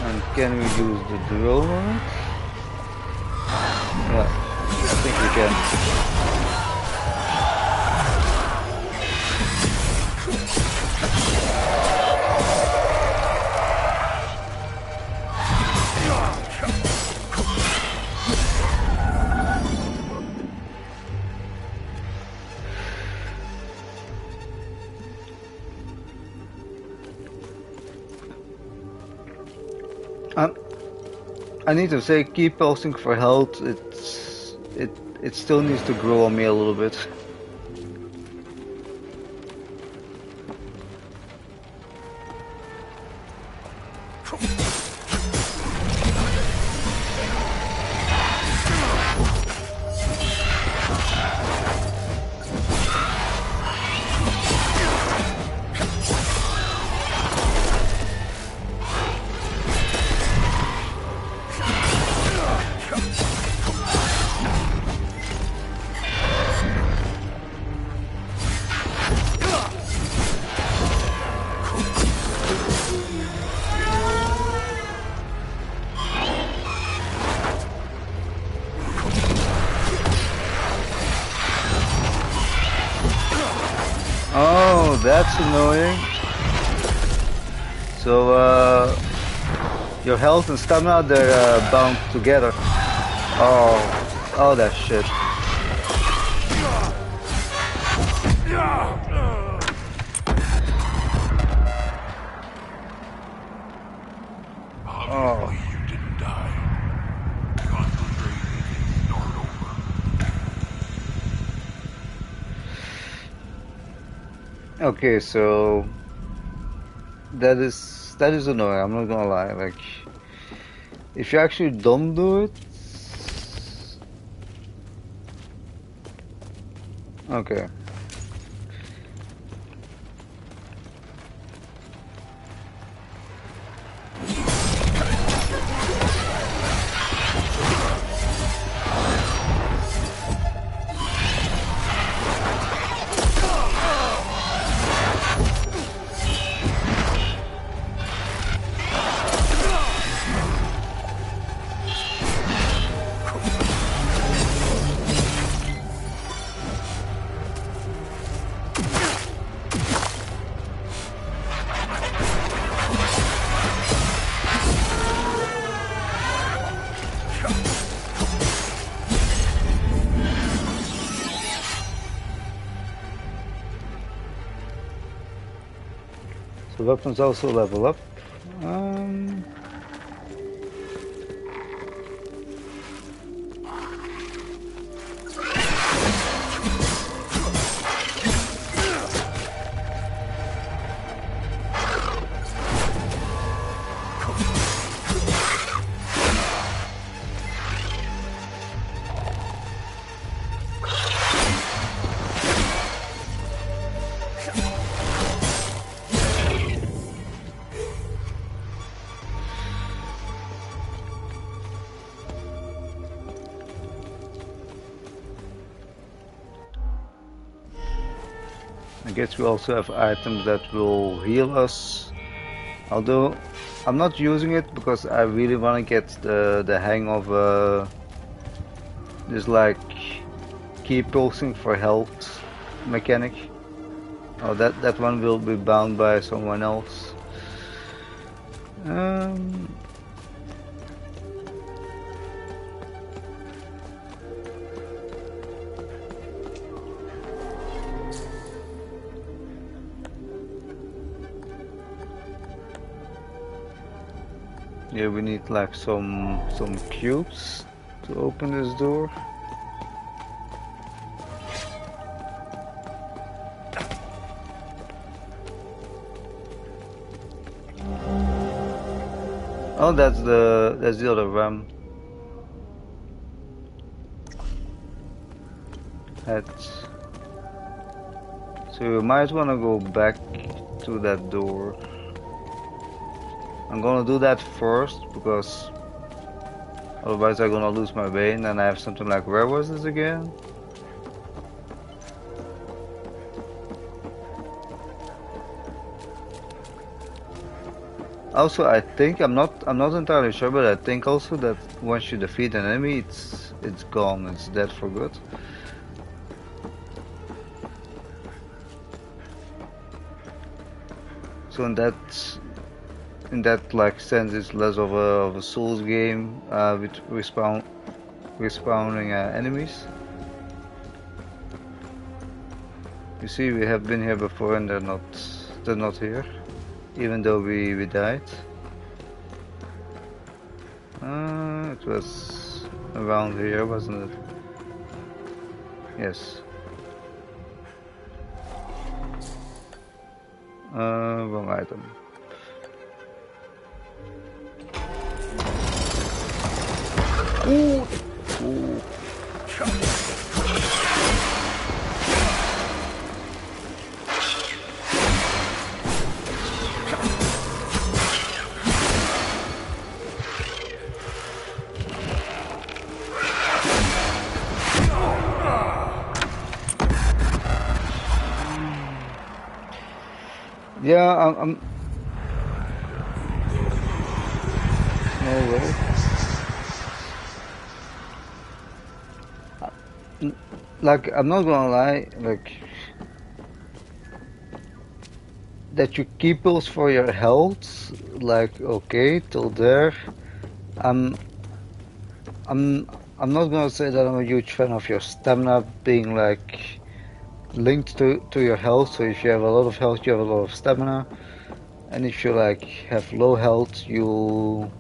And can we use the drone on it? Yeah, I think we can. I need to say, keep posting for health. It still needs to grow on me a little bit. Oh, that's annoying. So, your health and stamina, they're bound together. Oh, that shit. Obviously, you didn't die. Concentrate and start over. Okay, so that is annoying. I'm not gonna lie. Like, if you actually don't do it, okay. So weapons also level up. I guess we also have items that will heal us. Although I'm not using it because I really want to get the hang of this like keep pulsing for health mechanic. Oh, that one will be bound by someone else. Yeah, we need like some cubes to open this door. Oh, that's the other RAM. So you might want to go back to that door. I'm gonna do that first because otherwise I'm gonna lose my way and then I have something like, where was this again? Also, I think I'm not entirely sure, but I think also that once you defeat an enemy, it's gone, it's dead for good. So in that like sense, it's less of a Souls game with respawning enemies. You see, we have been here before and they're not here, even though we died. It was around here, wasn't it? Yes. Wrong item. Ooh. Ooh. Yeah, No way. Like, I'm not gonna lie, like, that you keep those for your health, like, okay, till there. I'm I'm not gonna say that I'm a huge fan of your stamina being like linked to your health. So if you have a lot of health, you have a lot of stamina, and if you like have low health, you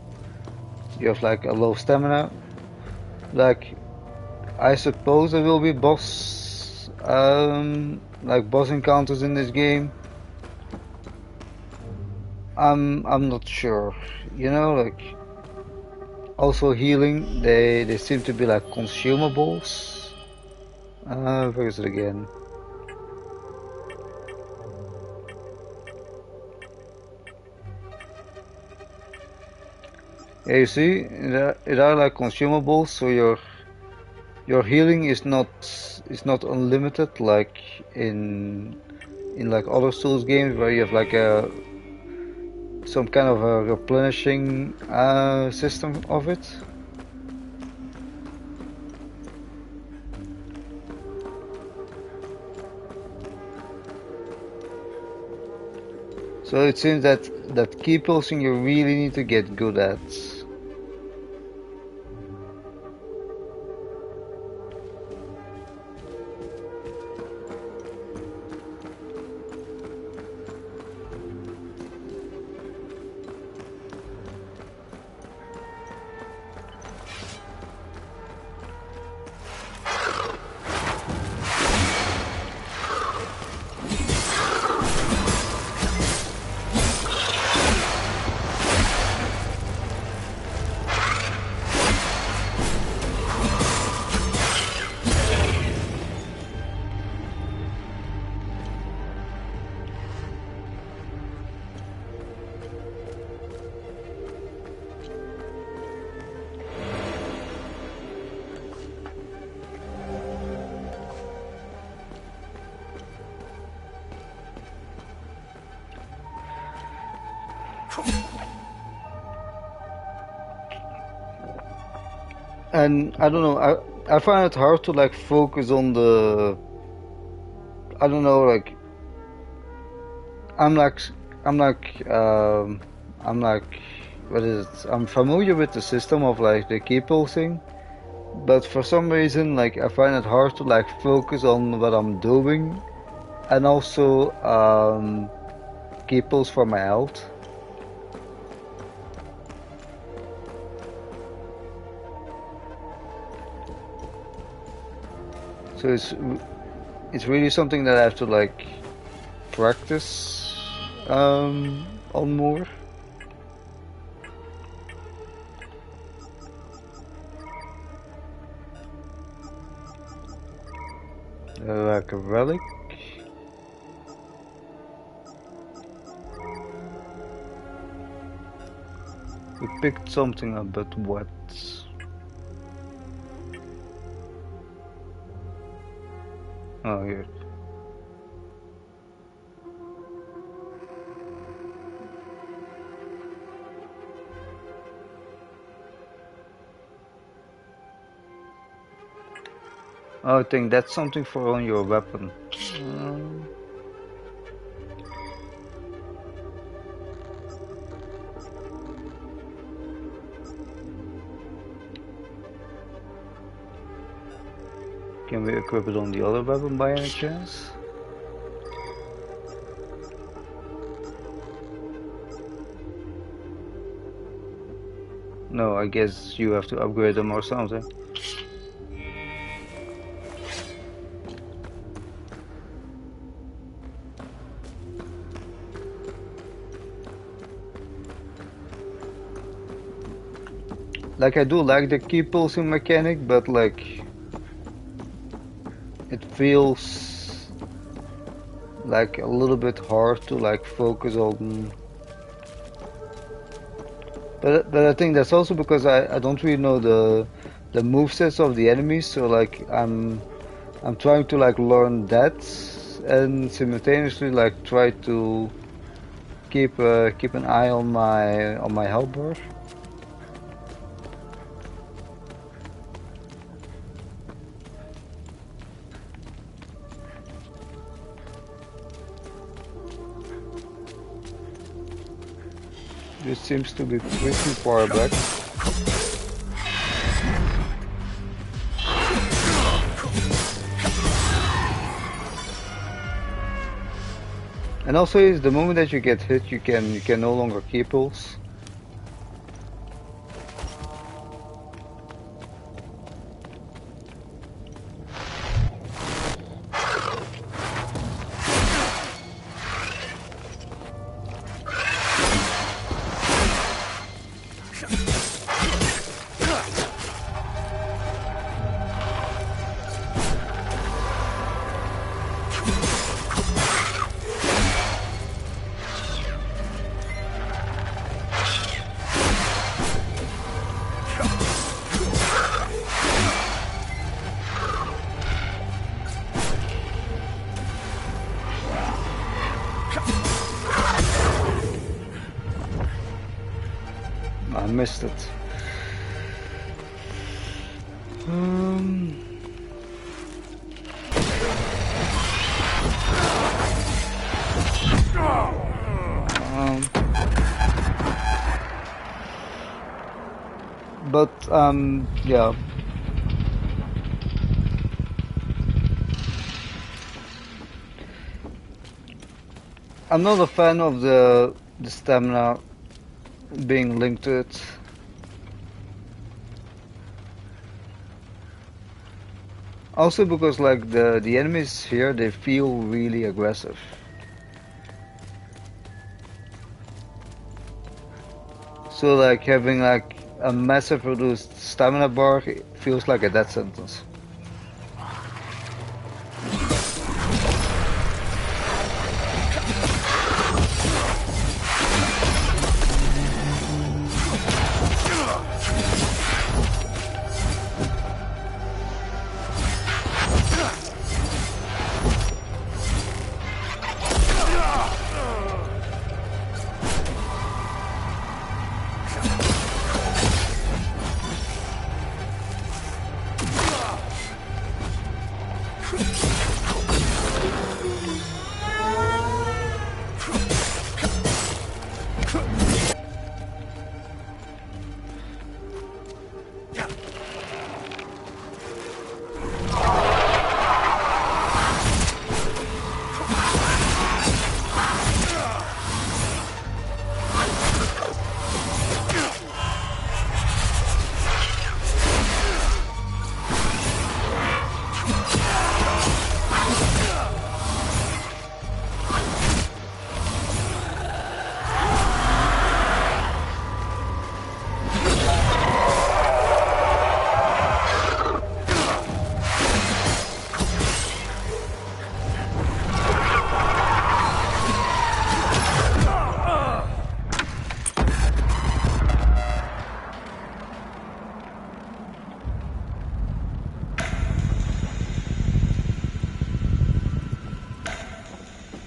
have like a low stamina. Like, I suppose there will be boss encounters in this game. I'm not sure. You know, like, also healing, they seem to be like consumables. Where is it again? Yeah, you see, it are like consumables, so your healing is not unlimited like in like other Souls games where you have like some kind of a replenishing system of it. So it seems that key pulsing you really need to get good at. And I don't know, I find it hard to like focus on the, I don't know, like I'm like what is it? I'm familiar with the system of like the key pulsing, but for some reason like I find it hard to like focus on what I'm doing, and also key pulse for my health. So it's really something that I have to like practice on more. Like a relic. We picked something up, but what? Oh, here. Oh, I think that's something for on your weapon. Can we equip it on the other weapon by any chance? No, I guess you have to upgrade them or something. Like, I do like the key pulsing mechanic, but like it feels like a little bit hard to like focus on. But I think that's also because I don't really know the movesets of the enemies, so like I'm trying to like learn that and simultaneously like try to keep an eye on my health bar. This seems to be pretty far back. And also, is the moment that you get hit, you can no longer keep pulls. I missed it. Yeah. I'm not a fan of the stamina being linked to it. Also because like the enemies here, they feel really aggressive. So like having like a massive reduced stamina bar feels like a death sentence.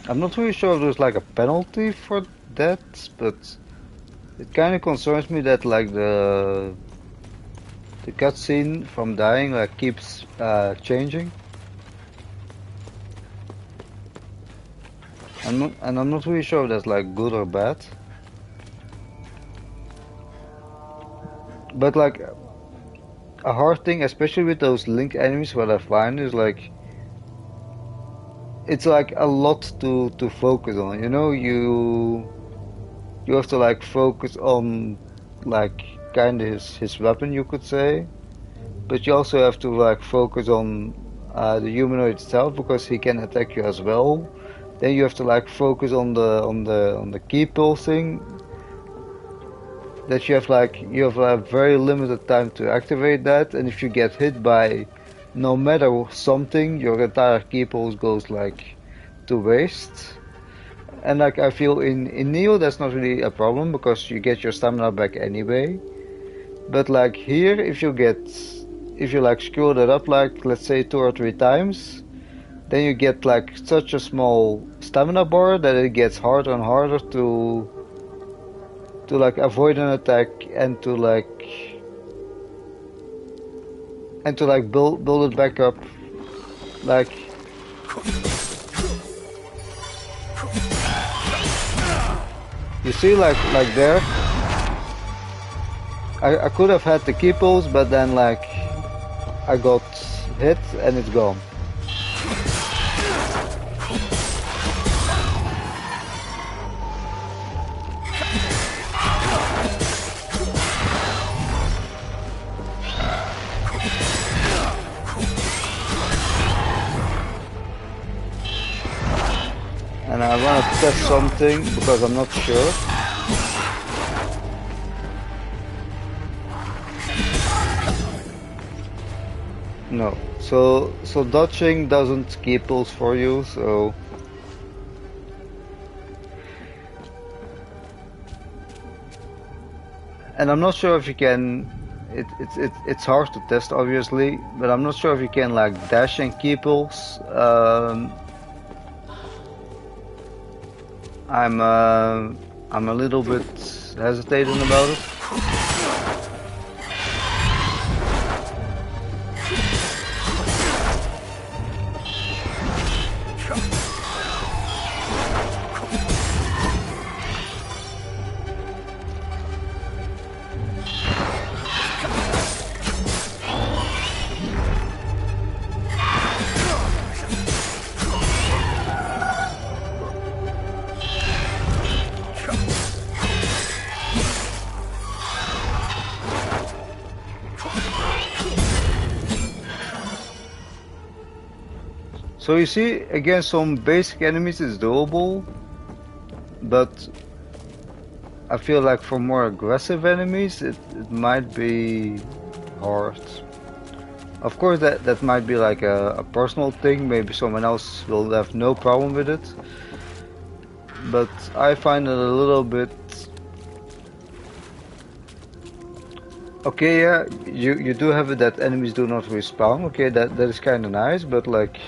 I'm not really sure if there's like a penalty for that, but it kind of concerns me that like the cutscene from dying like keeps changing. I'm not really sure if that's like good or bad. But like a hard thing, especially with those linked enemies, what I find is like it's like a lot to focus on, you know. You have to like focus on like kind of his weapon, you could say, but you also have to like focus on the humanoid itself because he can attack you as well. Then you have to like focus on the key pulsing. That you have very limited time to activate that, and if you get hit by no matter something, your entire key pulse goes like to waste. And like I feel in Neo that's not really a problem because you get your stamina back anyway. But like here, if you like screw that up like let's say 2 or 3 times, then you get like such a small stamina bar that it gets harder and harder to like avoid an attack and to like build it back up. Like you see like there I could have had the key pulls, but then like I got hit and it's gone. And I want to test something because I'm not sure. No, so dodging doesn't keep pulls for you, so and I'm not sure if you can. It's hard to test, obviously, but I'm not sure if you can like dash and keep pulls. I'm a little bit hesitating about it. So you see, against some basic enemies it's doable, but I feel like for more aggressive enemies it might be hard. Of course that might be like a personal thing, maybe someone else will have no problem with it, but I find it a little bit... Okay, yeah, you do have it that enemies do not respawn, okay, that is kinda nice, but like...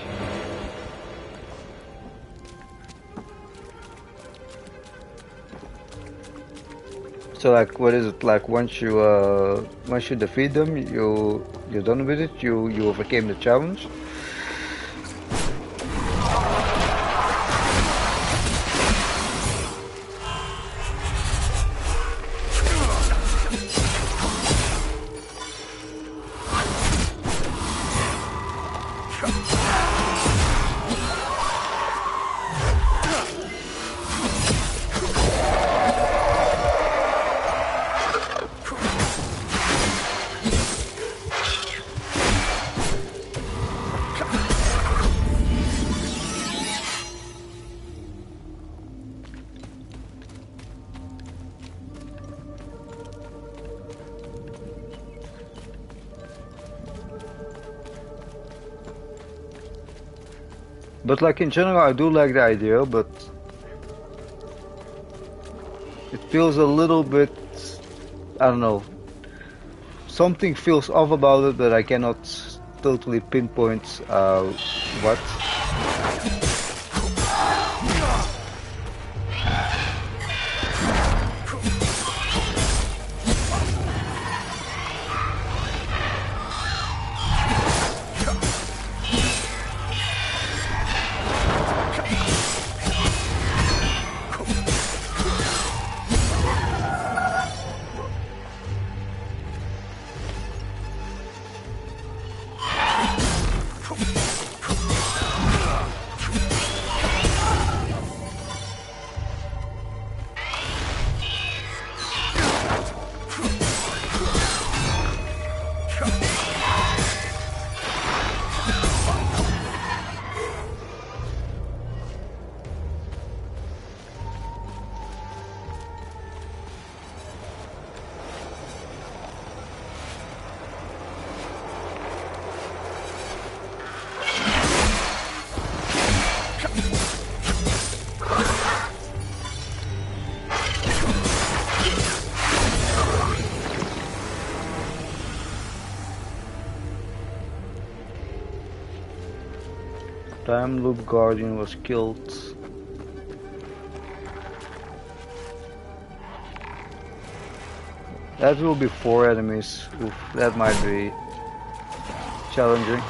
So like, what is it like? Once you defeat them, you're done with it. You overcame the challenge. But like in general, I do like the idea, but it feels a little bit, I don't know, something feels off about it, but I cannot totally pinpoint what. Time Loop Guardian was killed. That will be 4 enemies. Oof, that might be challenging.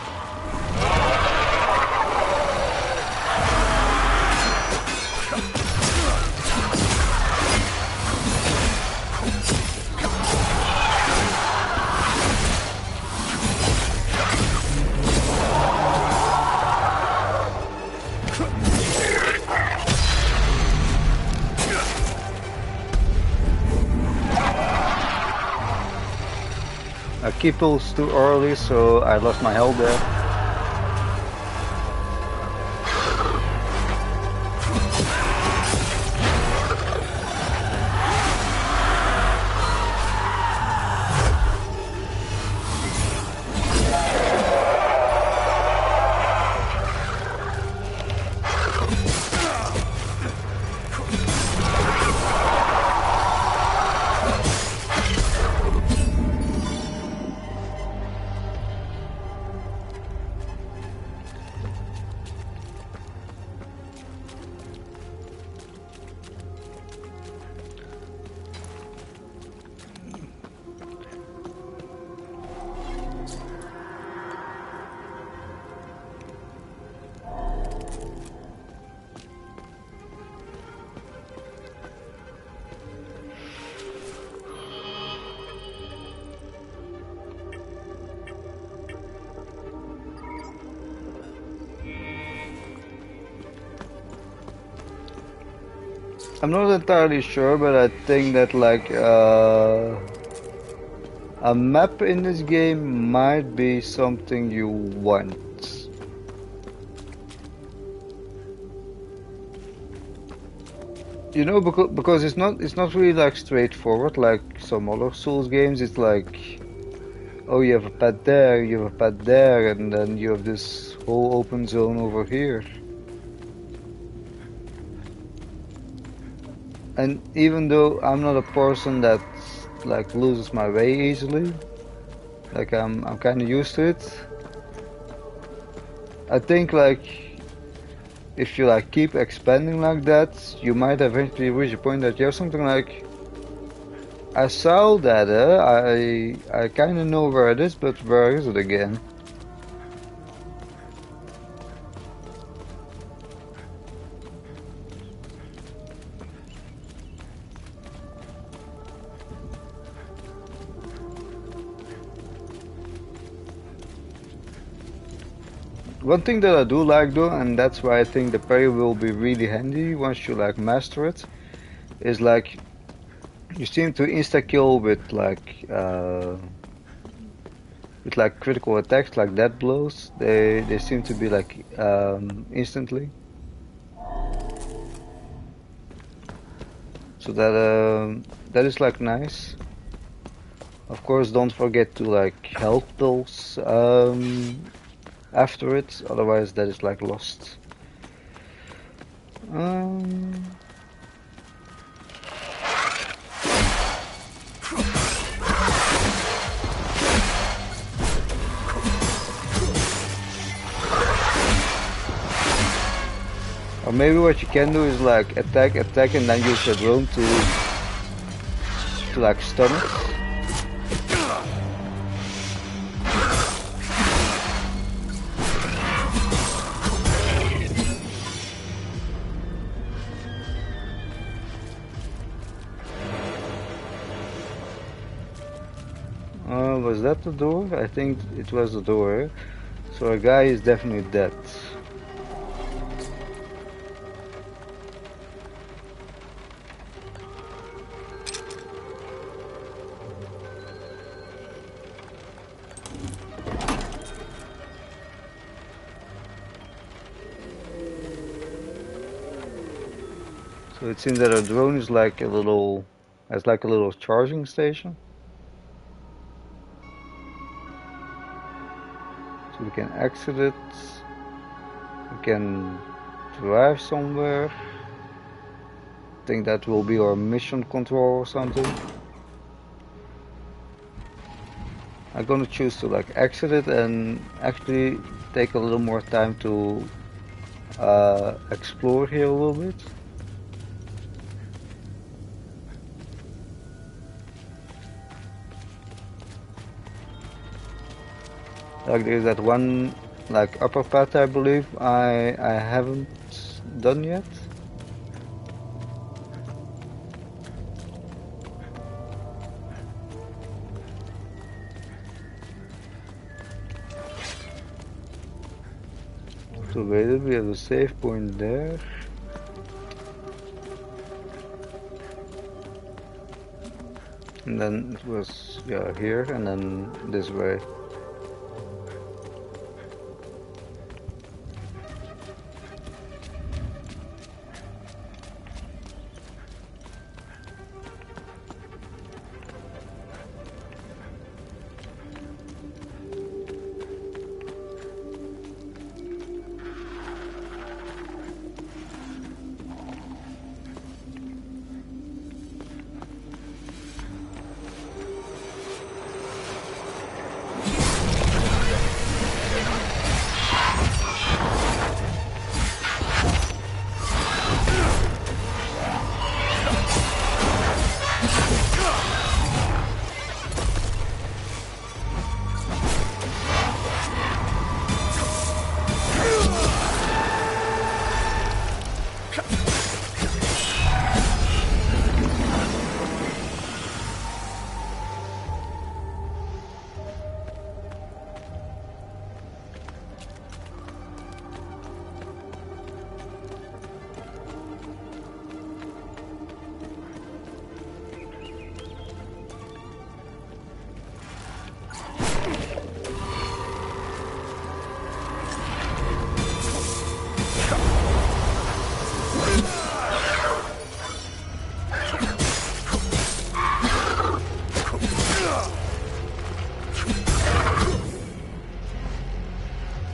I keep pulls too early, so I lost my health there. I'm not entirely sure, but I think that like a map in this game might be something you want. You know, because it's not really like straightforward like some other Souls games. It's like, oh, you have a pet there, you have a pet there, and then you have this whole open zone over here. And even though I'm not a person that like loses my way easily, like I'm kind of used to it. I think like if you like keep expanding like that, you might eventually reach a point that you have something like, I saw that, I kind of know where it is, but where is it again? One thing that I do like though, and that's why I think the parry will be really handy once you like master it, is like you seem to insta kill with like critical attacks like death blows. They seem to be like instantly. So that is like nice. Of course, don't forget to like health pills after it, otherwise that is like lost. Or maybe what you can do is like attack, and then use the drone to like stun it. Was that the door? I think it was the door. So a guy is definitely dead. So it seems that our drone is like a little, has like a little charging station. So we can exit it. We can drive somewhere. I think that will be our mission control or something. I'm gonna choose to like exit it and actually take a little more time to explore here a little bit. Like there's that one like upper path I believe I haven't done yet. So wait, we have a save point there. And then it was, yeah, here, and then this way.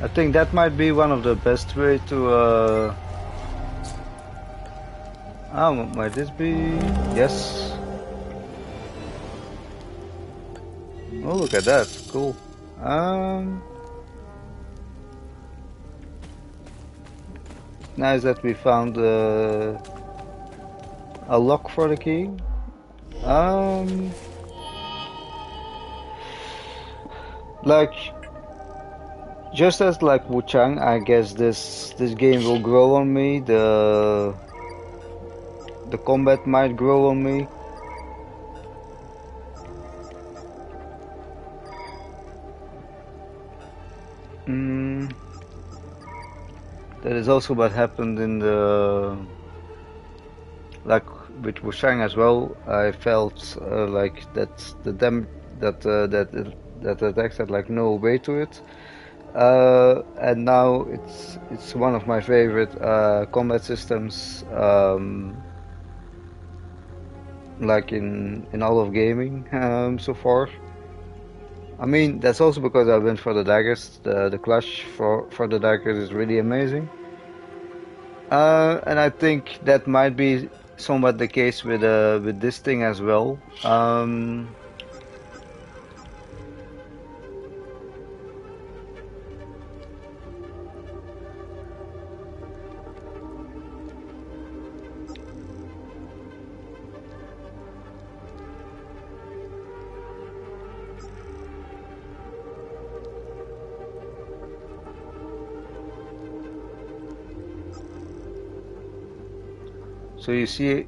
I think that might be one of the best way to might this be? Yes. Oh, look at that. Cool. Nice that we found a lock for the key. Like, just as like Wuchang, I guess this game will grow on me. The combat might grow on me. That is also what happened in the, like with Wushang as well. I felt like that the that attacks had like no weight to it, and now it's one of my favorite combat systems, like in all of gaming so far. I mean, that's also because I went for the daggers. The clutch for the daggers is really amazing. And I think that might be somewhat the case with this thing as well. So you see,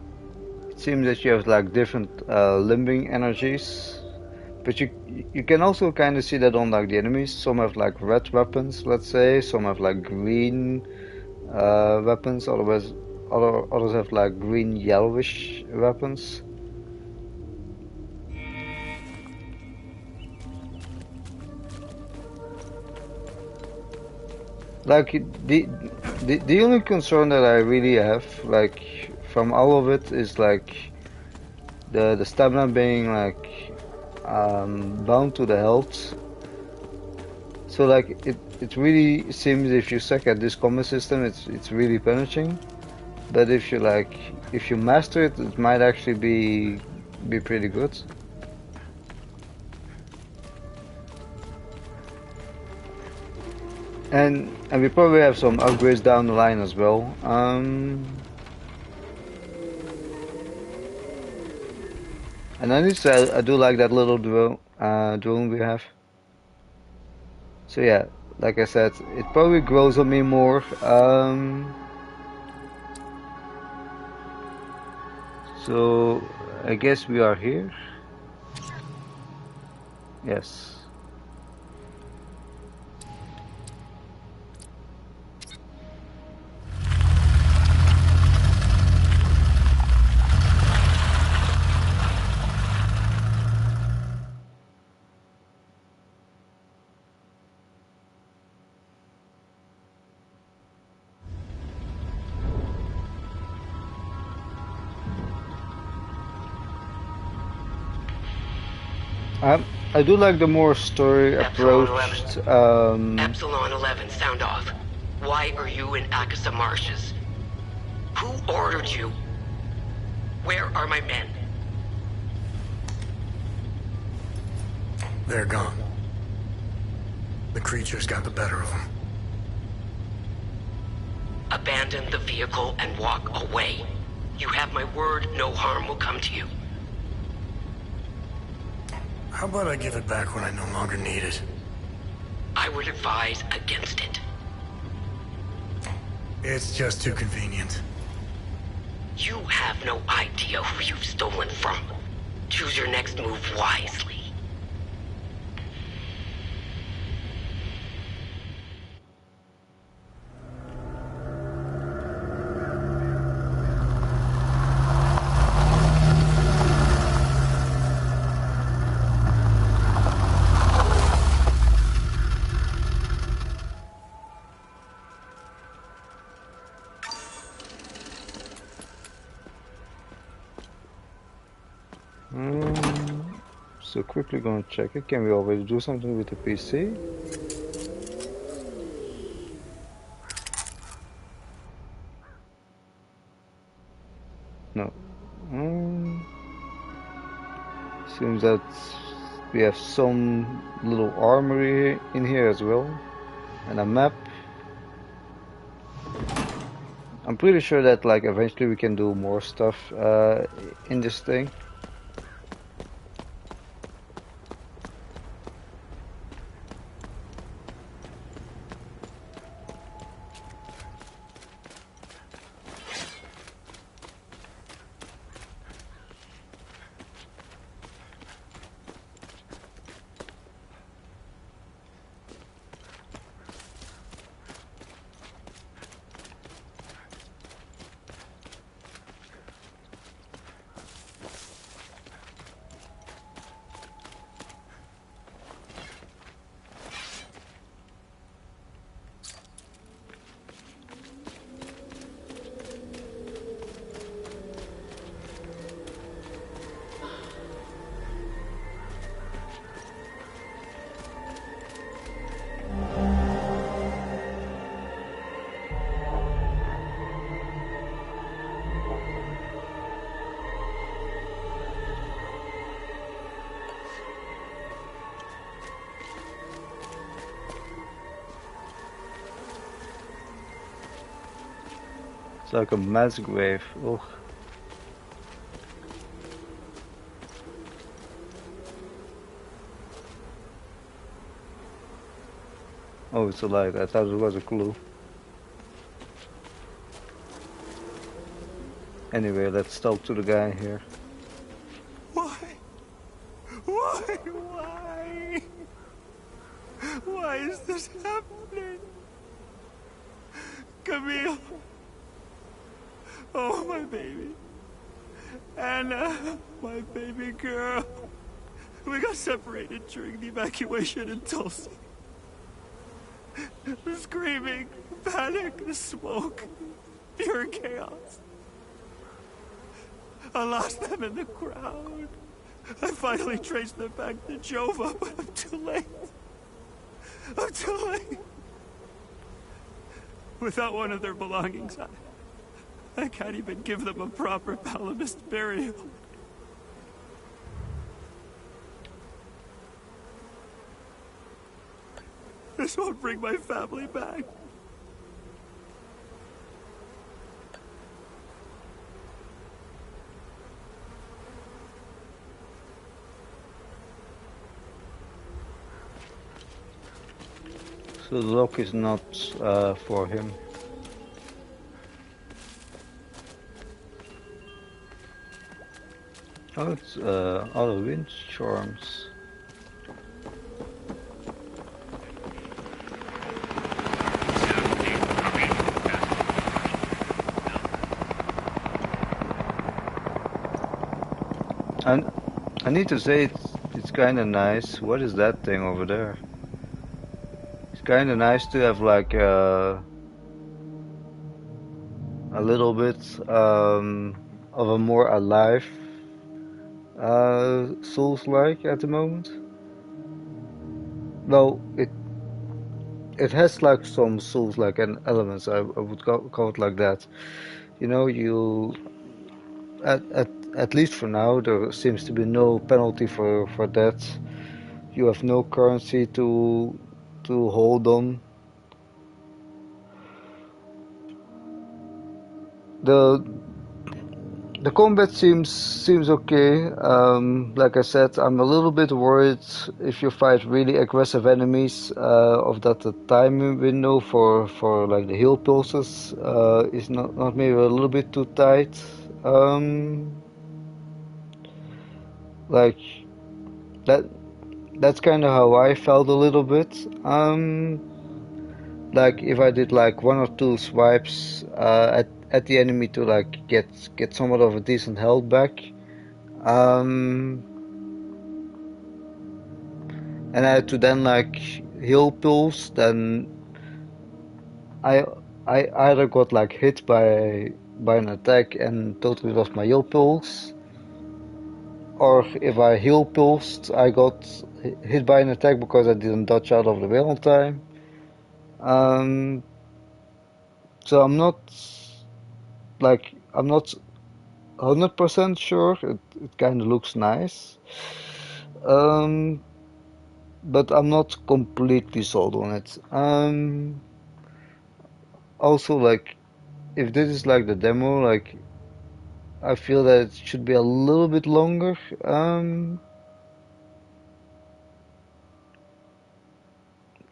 it seems that you have like different limbing energies, but you can also kind of see that on like the enemies. Some have like red weapons, let's say. Some have like green weapons. Otherwise, others have like green yellowish weapons. Like the only concern that I really have, like, from all of it is like the stamina being like bound to the health. So like it really seems if you suck at this combat system, it's really punishing. But if you master it, it might actually be pretty good. And we probably have some upgrades down the line as well. And I need to say, I do like that little drone we have. So yeah, like I said, it probably grows on me more. So I guess we are here. Yes. I do like the more story Epsilon approached. 11. Epsilon 11, sound off. Why are you in Akasa Marshes? Who ordered you? Where are my men? They're gone. The creatures got the better of them. Abandon the vehicle and walk away. You have my word, no harm will come to you. How about I give it back when I no longer need it? I would advise against it. It's just too convenient. You have no idea who you've stolen from. Choose your next move wisely. So quickly gonna check it. Can we already do something with the PC? No. Seems that we have some little armory in here as well, and a map. I'm pretty sure that like eventually we can do more stuff in this thing. It's like a mass grave. Ugh. Oh, it's a light. I thought it was a clue. Anyway, let's talk to the guy here. Why? Why is this happening? Camille. Oh, my baby. Anna, my baby girl. We got separated during the evacuation in Tulsa. The screaming, panic, the smoke, pure chaos. I lost them in the crowd. I finally traced them back to Jova, but I'm too late. I'm too late. Without one of their belongings, I can't even give them a proper Palamist burial. This won't bring my family back. So the lock is not for him. Oh, it's all the wind charms. And I need to say it's kind of nice. What is that thing over there? It's kind of nice to have like a little bit of a more alive Souls-like at the moment. Well, it has like some Souls-like elements. I would call it like that. You know, you at least for now there seems to be no penalty for that. You have no currency to hold on. The combat seems okay. Like I said, I'm a little bit worried if you fight really aggressive enemies of that the time window for like the heal pulses is not maybe a little bit too tight. Like that's kind of how I felt a little bit. Like if I did like one or two swipes at the enemy to like get somewhat of a decent health back, and I had to then like heal pulse, then I either got like hit by an attack and totally lost my heal pulse, or if I heal pulsed, I got hit by an attack because I didn't dodge out of the way on time. So I'm not 100% sure. It kind of looks nice, but I'm not completely sold on it. Also, like, if this is like the demo, like, I feel that it should be a little bit longer.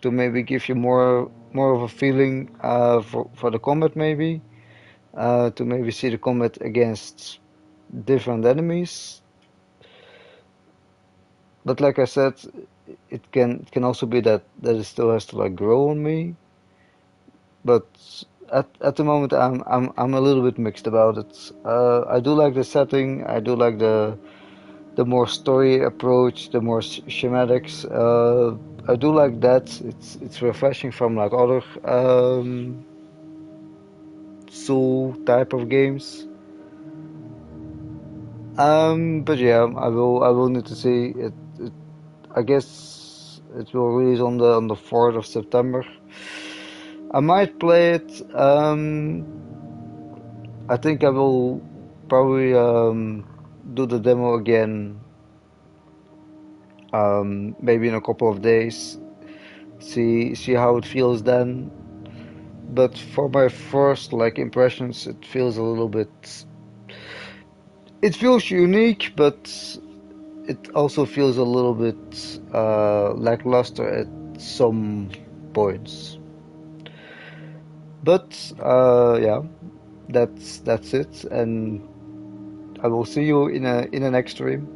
To maybe give you more of a feeling for the combat, maybe. To maybe see the combat against different enemies. But like I said, it can also be that it still has to like grow on me. But at the moment, I'm a little bit mixed about it. I do like the setting. I do like the more story approach, the more schematics. I do like that. It's refreshing from like other Soul type of games. But yeah, I will need to see it. I guess it will release on the 4th of September. I might play it. I think I will probably do the demo again. Maybe in a couple of days. See how it feels then. But for my first like impressions, it feels a little bit. It feels unique, but it also feels a little bit lackluster at some points. But yeah, that's it, and I will see you in a next stream.